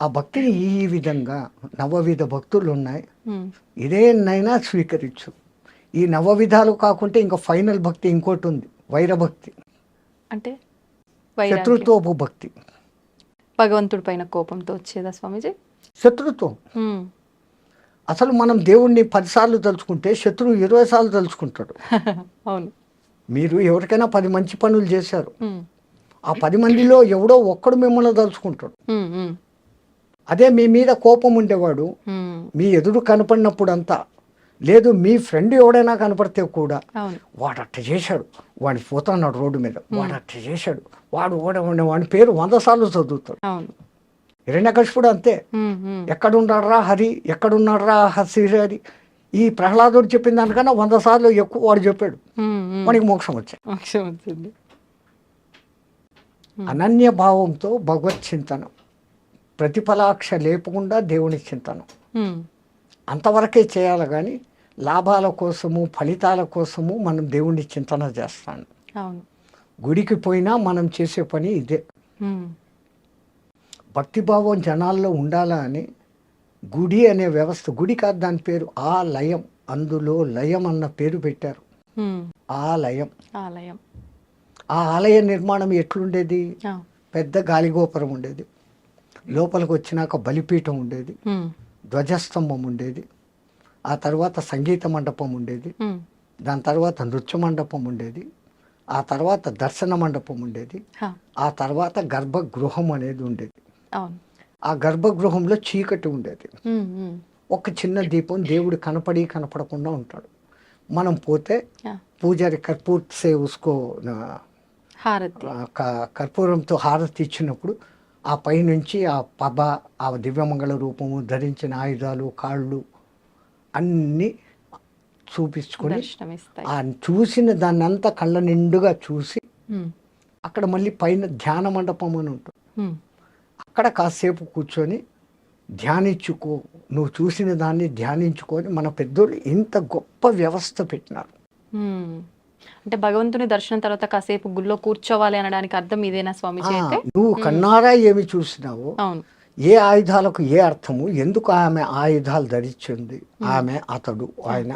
[SPEAKER 2] ఆ భక్తిని ఈ విధంగా నవవిధ భక్తులు ఉన్నాయి, ఇదేనైనా స్వీకరించు. ఈ నవవిధాలు కాకుంటే ఇంకా ఫైనల్ భక్తి ఇంకోటి ఉంది, వైరభక్తి. అంటే శత్రుత్వపు భక్తి.
[SPEAKER 1] భగవంతుడి పైన కోపంతో వచ్చేదా స్వామీజీ?
[SPEAKER 2] శత్రుత్వం. అసలు మనం దేవుణ్ణి 10 సార్లు తలుచుకుంటే శత్రువు 20 సార్లు తలుచుకుంటాడు.
[SPEAKER 1] అవును.
[SPEAKER 2] మీరు ఎవరికైనా 10 మంచి పనులు చేశారు, ఆ 10 మందిలో ఎవడో ఒక్కడు మిమ్మల్ని తలుచుకుంటాడు. అదే మీ మీద కోపం ఉండేవాడు మీ ఎదురు కనపడినప్పుడు అంతా లేదు, మీ ఫ్రెండ్ ఎవడైనా కనపడితే కూడా వాడు అట్ట చేశాడు, వాడిని పోతున్నాడు రోడ్డు మీద, వాడు అట్ట చేశాడు, వాడి పేరు 100 సార్లు చదువుతాడు. హిరణ్యకశిపుడు అంతే. ఎక్కడున్నాడురా హరి, ఎక్కడున్నాడురా హరి, ఈ ప్రహ్లాదుడు చెప్పిన దానికన్నా 100 సార్లు ఎక్కువ వాడు చెప్పాడు. వాడికి మోక్షం వచ్చింది. అనన్య భావంతో భగవత్ చింతనం, ప్రతిఫలాక్ష లేపకుండా దేవుని చింతనం అంతవరకే చేయాలి. కానీ లాభాల కోసము ఫలితాల కోసము మనం దేవుణ్ణి చింతన చేస్తాను. గుడికి పోయినా మనం చేసే పని ఇదే. భక్తిభావం జనాల్లో ఉండాలా అని గుడి అనే వ్యవస్థ, గుడి కాదు దాని పేరు ఆలయం, అందులో లయం అన్న పేరు పెట్టారు. ఆలయం. ఆ ఆలయ నిర్మాణం ఎట్లుండేది? పెద్ద గాలిగోపురం ఉండేది, లోపలికి వచ్చినాక బలిపీఠం ఉండేది, ధ్వజస్తంభం ఉండేది, ఆ తర్వాత సంగీత మండపం ఉండేది, దాని తర్వాత నృత్య మండపం ఉండేది, ఆ తర్వాత దర్శన మండపం ఉండేది, ఆ తర్వాత గర్భగృహం అనేది ఉండేది. ఆ గర్భగృహంలో చీకటి ఉండేది, ఒక చిన్న దీపం, దేవుడు కనపడకుండా ఉంటాడు. మనం పోతే పూజారి కర్పూర్ సే ఉస్కో కర్పూరంతో హారతి ఇచ్చినప్పుడు ఆ పైనుంచి ఆ పబ, ఆ దివ్యమంగళ రూపము, ధరించిన ఆయుధాలు, కాళ్ళు అన్నీ చూపించుకొని ఆ చూసిన దాన్ని అంతా కళ్ళ నిండుగా చూసి అక్కడ మళ్ళీ పైన ధ్యాన మండపం అని ఉంటుంది. అక్కడ కాసేపు కూర్చొని ధ్యానించుకో, నువ్వు చూసిన దాన్ని ధ్యానించుకొని మన పెద్దోళ్ళు ఇంత గొప్ప వ్యవస్థ పెట్టినారు.
[SPEAKER 1] అంటే భగవంతుని దర్శనం తర్వాత కాసేపు గుళ్ళో కూర్చోవాలి అనడానికి అర్థం ఇదేనా స్వామీజీ? అయితే
[SPEAKER 2] నువ్వు కన్నారా ఏమి చూసినావో, ఏ ఆయుధాలకు ఏ అర్థము, ఎందుకు ఆమె ఆయుధాలు ధరించింది, ఆమె అతడు ఆయన.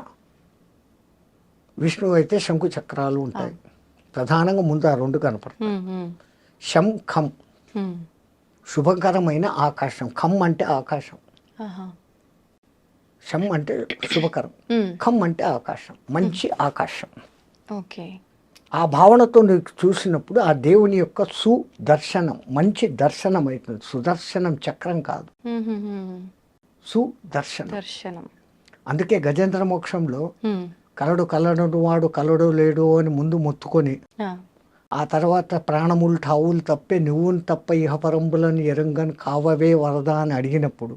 [SPEAKER 2] విష్ణువు అయితే శంకు చక్రాలు ఉంటాయి, ప్రధానంగా ముందు ఆ 2 కనపడతాయి. శం ఖం, శుభకరమైన ఆకాశం. ఖం అంటే ఆకాశం, శం అంటే శుభకరం, ఖం అంటే ఆకాశం, మంచి ఆకాశం. ఆ భావనతో నువ్వు చూసినప్పుడు ఆ దేవుని యొక్క సుదర్శనం, మంచి దర్శనం అవుతుంది. సుదర్శనం చక్రం కాదు, సుదర్శనం. అందుకే గజేంద్ర మోక్షంలో కలడు వాడు కలడు లేడు అని ముందు మొత్తుకొని ఆ తర్వాత ప్రాణములు ఠావులు తప్పే నువ్వును తప్ప ఇహపరంబులను ఎరంగని కావవే వరద అని అడిగినప్పుడు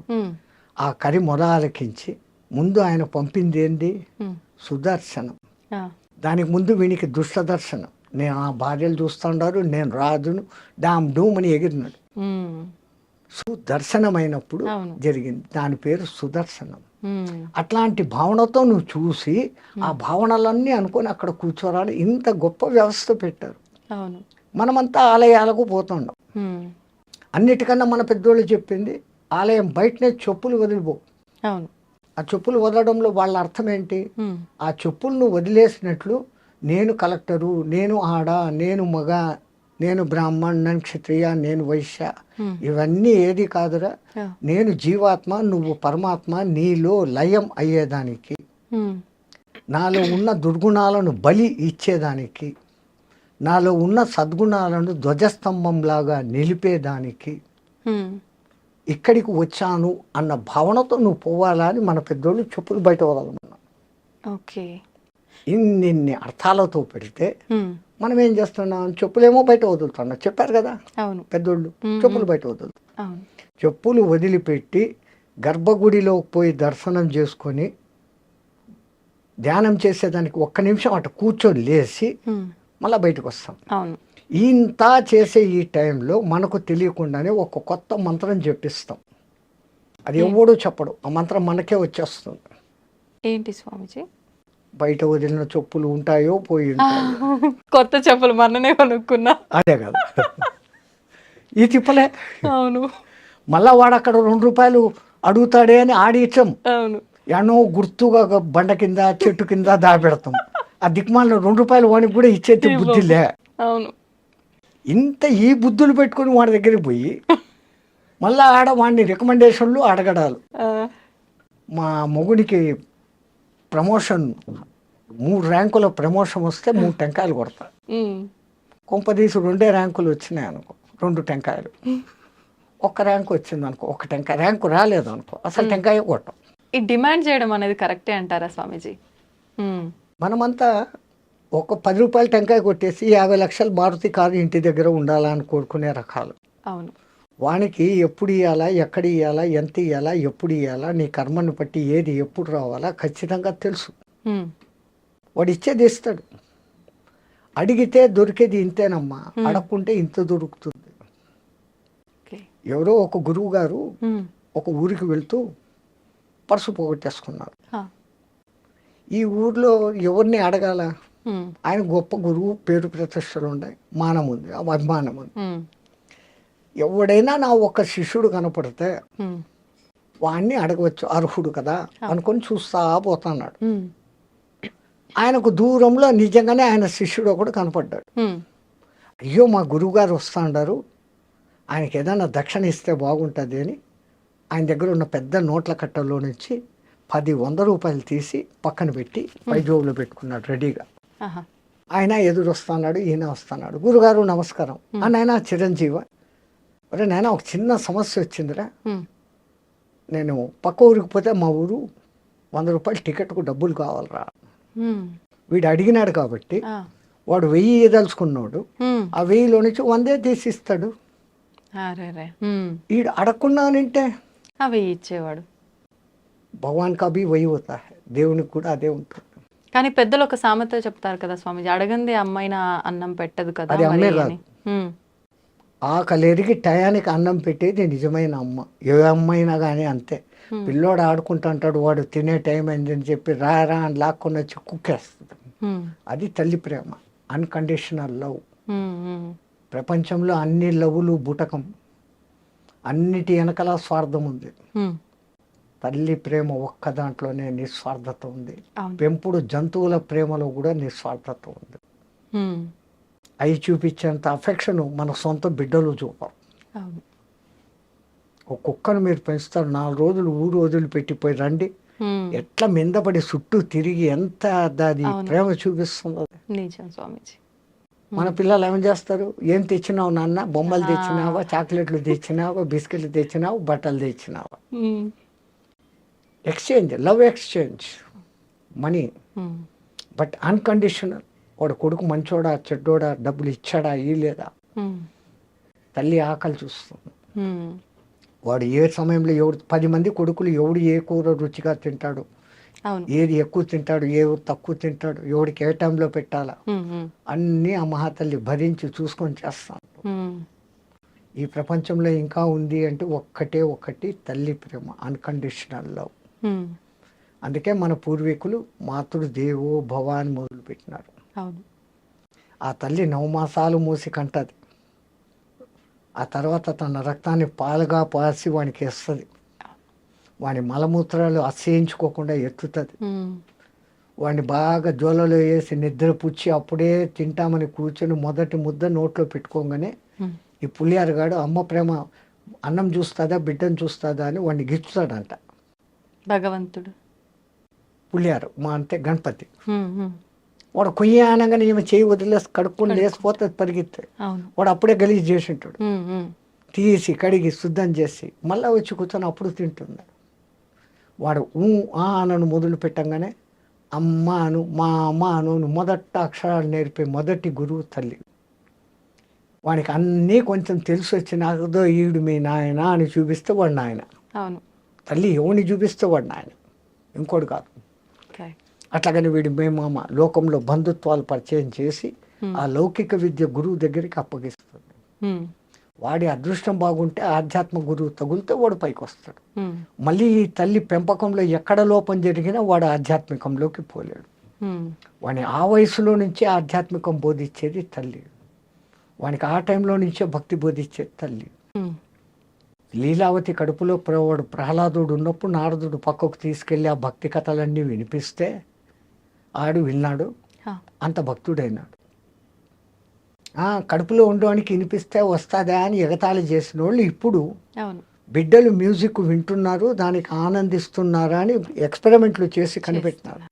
[SPEAKER 2] ఆ కరి మొద ఆలకించి ముందు ఆయన పంపింది ఏంది? సుదర్శనం. దానికి ముందు వీనికి దుష్ట దర్శనం. నేను ఆ భార్యలు చూస్తుండారు, నేను రాజును, డామ్ డూమ్ అని ఎగిరినాడు. సుదర్శనమైనప్పుడు
[SPEAKER 1] అవును.
[SPEAKER 2] జరిగింది. దాని పేరు సుదర్శనం.
[SPEAKER 1] ఉమ్,
[SPEAKER 2] అట్లాంటి భావనతో నువ్వు చూసి ఆ భావనలన్నీ అనుకొని అక్కడ కూర్చోరాలి. ఇంత గొప్ప వ్యవస్థ పెట్టారు.
[SPEAKER 1] అవును.
[SPEAKER 2] మనమంతా ఆలయాలకు పోతుండం.
[SPEAKER 1] ఉమ్,
[SPEAKER 2] అన్నిటికన్నా మన పెద్దోళ్ళు చెప్పింది ఆలయం బయటనే చెప్పులు వదిలిపో.
[SPEAKER 1] అవును.
[SPEAKER 2] ఆ చెప్పులు వదలడంలో వాళ్ళ అర్థం ఏంటి?
[SPEAKER 1] ఉమ్,
[SPEAKER 2] ఆ చెప్పులను వదిలేసినట్లు నేను కలెక్టరు, నేను ఆడ, నేను మగ, నేను బ్రాహ్మణ్, నేను క్షత్రియ, నేను వైశ్య,
[SPEAKER 1] ఉమ్,
[SPEAKER 2] ఇవన్నీ ఏది కాదురా.
[SPEAKER 1] ఆ,
[SPEAKER 2] నేను జీవాత్మ, నువ్వు పరమాత్మ, నీలో లయం అయ్యేదానికి,
[SPEAKER 1] ఉమ్,
[SPEAKER 2] నాలో ఉన్న దుర్గుణాలను బలి ఇచ్చేదానికి, నాలో ఉన్న సద్గుణాలను ధ్వజస్తంభంలాగా నిలిపేదానికి
[SPEAKER 1] ఉమ్,
[SPEAKER 2] ఇక్కడికి వచ్చాను అన్న భావనతో నువ్వు పోవాలా అని మన పెద్దోళ్ళు చెప్పులు బయట వదలమన్నా.
[SPEAKER 1] ఓకే.
[SPEAKER 2] ఇన్ని అర్థాలతో పెడితే
[SPEAKER 1] ఉమ్,
[SPEAKER 2] మనం ఏం చేస్తున్నాం? చెప్పులేమో బయట వదులుతున్నాం. చెప్పారు కదా
[SPEAKER 1] అవును.
[SPEAKER 2] పెద్దోళ్ళు, చెప్పులు బయట వదులు.
[SPEAKER 1] అవును.
[SPEAKER 2] చెప్పులు వదిలిపెట్టి గర్భగుడిలోకి పోయి దర్శనం చేసుకొని ధ్యానం చేసేదానికి ఒక్క నిమిషం అటు కూర్చొని లేచి
[SPEAKER 1] ఉమ్,
[SPEAKER 2] మళ్ళీ బయటకు వస్తాం.
[SPEAKER 1] అవును.
[SPEAKER 2] ఇంత చేసే ఈ టైంలో మనకు తెలియకుండానే ఒక కొత్త మంత్రం చెప్పిస్తాం. అది ఎవడూ చెప్పడు. ఆ మంత్రం మనకే వచ్చేస్తుంది.
[SPEAKER 1] ఏంటి స్వామిజీ?
[SPEAKER 2] బయట వదిలిన చెప్పులు ఉంటాయో పోయి ఉంటాయో.
[SPEAKER 1] కొత్త చెప్పులు మొన్ననే కొనుక్కున్నా.
[SPEAKER 2] అదే కదా ఈ తిప్పలే.
[SPEAKER 1] అవును.
[SPEAKER 2] మళ్ళా వాడు అక్కడ ₹2 అడుగుతాడే అని ఆడిచ్చాం.
[SPEAKER 1] అవును.
[SPEAKER 2] ఎన్నో గుర్తుగా ఒక బండ కింద చెట్టు కింద దాపెడతాం. ఆ దిక్మాలను ₹2 వానికి కూడా ఇచ్చేది బుద్ధిలే.
[SPEAKER 1] అవును.
[SPEAKER 2] ఇంత ఈ బుద్ధులు పెట్టుకొని వాడి దగ్గరికి పోయి మళ్ళా ఆడ వాడిని రికమెండేషన్లు అడగడాలు.
[SPEAKER 1] ఆ,
[SPEAKER 2] మా మొగుడికి ప్రమోషన్ 3 ర్యాంకుల ప్రమోషన్ వస్తే 3 టెంకాయలు కొడతా.
[SPEAKER 1] ఉమ్,
[SPEAKER 2] కొంపదీసి 2 ర్యాంకులు వచ్చినాయి అనుకో, 2 టెంకాయలు. 1 ర్యాంకు వచ్చింది అనుకో, 1 టెంకాయ. ర్యాంకు రాలేదు అనుకో, అసలు టెంకాయ కొట్టాం.
[SPEAKER 1] ఈ డిమాండ్ చేయడం అనేది కరెక్టే అంటారా స్వామీజీ? ఉమ్,
[SPEAKER 2] మనమంతా ఒక ₹10 టెంకాయ కొట్టేసి 50 లక్షలు మారుతి కారు ఇంటి దగ్గర ఉండాలని కోరుకునే రకాలు.
[SPEAKER 1] అవును.
[SPEAKER 2] వానికి ఎప్పుడు ఇవ్వాలా, ఎక్కడ ఇవ్వాలా, ఎంత ఇవ్వాలా, ఎప్పుడు ఇవ్వాలా, నీ కర్మను బట్టి ఏది ఎప్పుడు రావాలా ఖచ్చితంగా తెలుసు.
[SPEAKER 1] ఉమ్,
[SPEAKER 2] వాడు ఇచ్చేది ఇస్తాడు. అడిగితే దొరికేది ఇంతేనమ్మా, అడగకుంటే ఇంత దొరుకుతుంది.
[SPEAKER 1] ఓకే.
[SPEAKER 2] ఎవరో ఒక గురువు గారు
[SPEAKER 1] ఉమ్,
[SPEAKER 2] ఒక ఊరికి వెళ్తూ పర్సు పోగొట్టేసుకున్నారు.
[SPEAKER 1] ఆ,
[SPEAKER 2] ఈ ఊర్లో ఎవరిని అడగాల?
[SPEAKER 1] ఉమ్,
[SPEAKER 2] ఆయన గొప్ప గురువు, పేరు ప్రతిష్టలు ఉన్నాయి, మానం ఉంది, అభిమానం ఉంది.
[SPEAKER 1] ఉమ్,
[SPEAKER 2] ఎవడైనా నా ఒక్క శిష్యుడు కనపడితే
[SPEAKER 1] ఉమ్,
[SPEAKER 2] వాడిని అడగవచ్చు, అర్హుడు కదా అనుకొని చూస్తా పోతున్నాడు.
[SPEAKER 1] ఉమ్,
[SPEAKER 2] ఆయనకు దూరంలో నిజంగానే ఆయన శిష్యుడు ఒకడు కనపడ్డాడు.
[SPEAKER 1] ఉమ్,
[SPEAKER 2] అయ్యో మా గురువుగారు వస్తాడారు, ఆయనకి ఏదైనా దక్షిణ ఇస్తే బాగుంటుంది అని ఆయన దగ్గర ఉన్న పెద్ద నోట్ల కట్టల్లో నుంచి 10 తీసి పక్కన పెట్టి పై జోబులో పెట్టుకున్నాడు రెడీగా.
[SPEAKER 1] ఆహా,
[SPEAKER 2] ఆయన ఎదురు వస్తున్నాడు, ఈయన వస్తున్నాడు. గురుగారు నమస్కారం. నాయన చిరంజీవ, అరే నాయన ఒక చిన్న సమస్య వచ్చిందిరా,
[SPEAKER 1] ఉమ్,
[SPEAKER 2] నేను పక్క ఊరికి పోతే మా ఊరు ₹100 టికెట్కు డబ్బులు కావాలరా.
[SPEAKER 1] ఉమ్,
[SPEAKER 2] వీడు అడిగినాడు కాబట్టి
[SPEAKER 1] ఆ,
[SPEAKER 2] వాడు 1000 ఇవ్వదలుచుకున్నాడు.
[SPEAKER 1] ఉమ్,
[SPEAKER 2] ఆ 1000లో నుంచి 100 తీసిస్తాడు.
[SPEAKER 1] అరే, ఉమ్,
[SPEAKER 2] వీడు అడగకున్నానంటే
[SPEAKER 1] అవి ఇచ్చేవాడు.
[SPEAKER 2] భగవాన్ కా భీ వహీ హోతా హై, దేవునికి కూడా అదే ఉంటుంది.
[SPEAKER 1] కానీ పెద్దలు ఒక సామెత చెప్తారు కదా స్వామీజీ, అడగంది అమ్మాయిన అన్నం పెట్టదు కదా
[SPEAKER 2] అది అమ్మే
[SPEAKER 1] మరి
[SPEAKER 2] కాదు.
[SPEAKER 1] అని. ఉమ్,
[SPEAKER 2] ఆకలిరిగి టయానికి అన్నం పెట్టేది నిజమైన అమ్మ. ఏ అమ్మ అయినా కానీ అంతే. పిల్లోడు ఆడుకుంటూ అంటాడు, వాడు తినే టైం అయిందని చెప్పి రా రా అని లాక్కొని వచ్చి కుక్కేస్తుంది.
[SPEAKER 1] ఉమ్,
[SPEAKER 2] అది తల్లి ప్రేమ, అన్కండిషనల్ లవ్.
[SPEAKER 1] ఉమ్, ఉమ్,
[SPEAKER 2] ప్రపంచంలో అన్ని లవ్లు బూటకం, అన్నిటి వెనకాల స్వార్థం ఉంది.
[SPEAKER 1] ఉమ్,
[SPEAKER 2] తల్లి ప్రేమ ఒక్క దాంట్లోనే నిస్వార్థత ఉంది.
[SPEAKER 1] అవును.
[SPEAKER 2] పెంపుడు జంతువుల ప్రేమలో కూడా నిస్వార్థత ఉంది.
[SPEAKER 1] ఉమ్,
[SPEAKER 2] అవి చూపించేంత అఫెక్షన్ మన సొంత బిడ్డలు చూపరు.
[SPEAKER 1] అవును.
[SPEAKER 2] ఒక కుక్కను మీరు పెంచుతారు, 4 రోజులు ఊరు వదిలిపెట్టిపోయి రండి,
[SPEAKER 1] ఉమ్,
[SPEAKER 2] ఎట్లా మిందపడి చుట్టూ తిరిగి ఎంత అది
[SPEAKER 1] అవును.
[SPEAKER 2] ప్రేమ చూపిస్తుంది అది.
[SPEAKER 1] నిజం స్వామీజీ.
[SPEAKER 2] మన పిల్లలు ఏం చేస్తారు? ఏం తెచ్చినావు నాన్న? బొమ్మలు తెచ్చినావా, చాక్లెట్లు తెచ్చినావా, బిస్కెట్లు తెచ్చినావు, బట్టలు తెచ్చినావా?
[SPEAKER 1] Um,
[SPEAKER 2] exchange, love exchange, money.
[SPEAKER 1] Um,
[SPEAKER 2] but unconditional. వాడు కొడుకు మంచోడా చెడ్డోడా, డబ్బులు ఇచ్చాడా ఇలేదా,
[SPEAKER 1] ఉమ్,
[SPEAKER 2] తల్లి ఆకలి చూస్తుంది.
[SPEAKER 1] ఉమ్,
[SPEAKER 2] వాడు ఏ సమయంలో ఎవడు 10 మంది కొడుకులు ఎవడు ఏ కూర రుచిగా తింటాడు,
[SPEAKER 1] అవును.
[SPEAKER 2] ఏది ఎక్కువ తింటాడు, ఏ తక్కువ తింటాడు, ఎవడికి ఏ టైంలో పెట్టాలా,
[SPEAKER 1] ఉమ్, ఉమ్,
[SPEAKER 2] అన్నీ ఆ మహాతల్లి భరించి చూసుకొని చేస్తాను.
[SPEAKER 1] ఉమ్,
[SPEAKER 2] ఈ ప్రపంచంలో ఇంకా ఉంది అంటే ఒక్కటే ఒకటి తల్లి ప్రేమ, అన్కండిషనల్ లవ్.
[SPEAKER 1] ఉమ్,
[SPEAKER 2] అందుకే మన పూర్వీకులు మాతృ దేవో భవ అని మొదలుపెట్టినారు.
[SPEAKER 1] అవును.
[SPEAKER 2] ఆ తల్లి 9 మాసాలు మూసి కంటది, ఆ తర్వాత తన రక్తాన్ని పాలుగా పాసి వానికి వేస్తుంది, వాని మలమూత్రాలు అసహించుకోకుండా ఎత్తుతుంది,
[SPEAKER 1] ఉమ్,
[SPEAKER 2] వాడిని బాగా జోలలో వేసి నిద్ర పుచ్చి అప్పుడే తింటామని కూర్చొని మొదటి ముద్ద నోట్లో పెట్టుకోగానే
[SPEAKER 1] ఉమ్,
[SPEAKER 2] ఈ పులియారగాడు అమ్మ ప్రేమ అన్నం చూస్తుందా బిడ్డను చూస్తుందా అని వాడిని గిచ్చుతాడంట.
[SPEAKER 1] భగవంతుడు.
[SPEAKER 2] పులియారు మా అంటే గణపతి.
[SPEAKER 1] ఉమ్, ఉమ్,
[SPEAKER 2] వాడు కొయ్య అనగానే ఈమె చేయి వదిలేసి కడుక్కొని లేసిపోతుంది పరిగెత్తే.
[SPEAKER 1] అవును.
[SPEAKER 2] వాడు అప్పుడే గలీజ్ చేసి ఉంటాడు,
[SPEAKER 1] ఉమ్, ఉమ్,
[SPEAKER 2] తీసి కడిగి శుద్ధం చేసి మళ్ళీ వచ్చి కూర్చొని అప్పుడు తింటుంది. వాడు అనను మొదలు పెట్టంగానే అమ్మ అను, మా అమ్మ అను మొదట అక్షరాలు నేర్పే మొదటి గురువు తల్లి. వానికి అన్నీ కొంచెం తెలిసి వచ్చి నాకుదో ఈడు మీ నాయన అని చూపిస్తే వాడు నాయన.
[SPEAKER 1] అవును.
[SPEAKER 2] తల్లి ఎవరిని చూపిస్తే వాడు నాయన, ఇంకోటి కాదు.
[SPEAKER 1] Correct.
[SPEAKER 2] అట్లాగని వీడి మేమామ లోకంలో బంధుత్వాలు పరిచయం చేసి ఆ లౌకిక విద్య గురువు దగ్గరికి అప్పగిస్తుంది.
[SPEAKER 1] ఉమ్,
[SPEAKER 2] వాడి అదృష్టం బాగుంటే ఆధ్యాత్మ గురువు తగులితే వాడు పైకి వస్తాడు.
[SPEAKER 1] ఉమ్,
[SPEAKER 2] మళ్ళీ ఈ తల్లి పెంపకంలో ఎక్కడ లోపం జరిగినా వాడు ఆధ్యాత్మికంలోకి పోలేడు.
[SPEAKER 1] ఉమ్,
[SPEAKER 2] వాడిని ఆ వయసులో నుంచే ఆధ్యాత్మికం బోధించేది తల్లి, వానికి ఆ టైంలో నుంచే భక్తి బోధించేది తల్లి.
[SPEAKER 1] ఉమ్,
[SPEAKER 2] లీలావతి కడుపులో వాడు ప్రహ్లాదుడు ఉన్నప్పుడు నారదుడు పక్కకు తీసుకెళ్ళి ఆ భక్తి కథలన్నీ వినిపిస్తే ఆడు విన్నాడు,
[SPEAKER 1] హా,
[SPEAKER 2] అంత భక్తుడైనాడు. కడుపులో ఉండడానికి వినిపిస్తే వస్తుందా అని ఎగతాళి చేసిన వాళ్ళు ఇప్పుడు
[SPEAKER 1] అవును.
[SPEAKER 2] బిడ్డలు మ్యూజిక్ వింటున్నారు, దానికి ఆనందిస్తున్నారా అని ఎక్స్పెరిమెంట్లు చేసి కనిపెట్టినారు.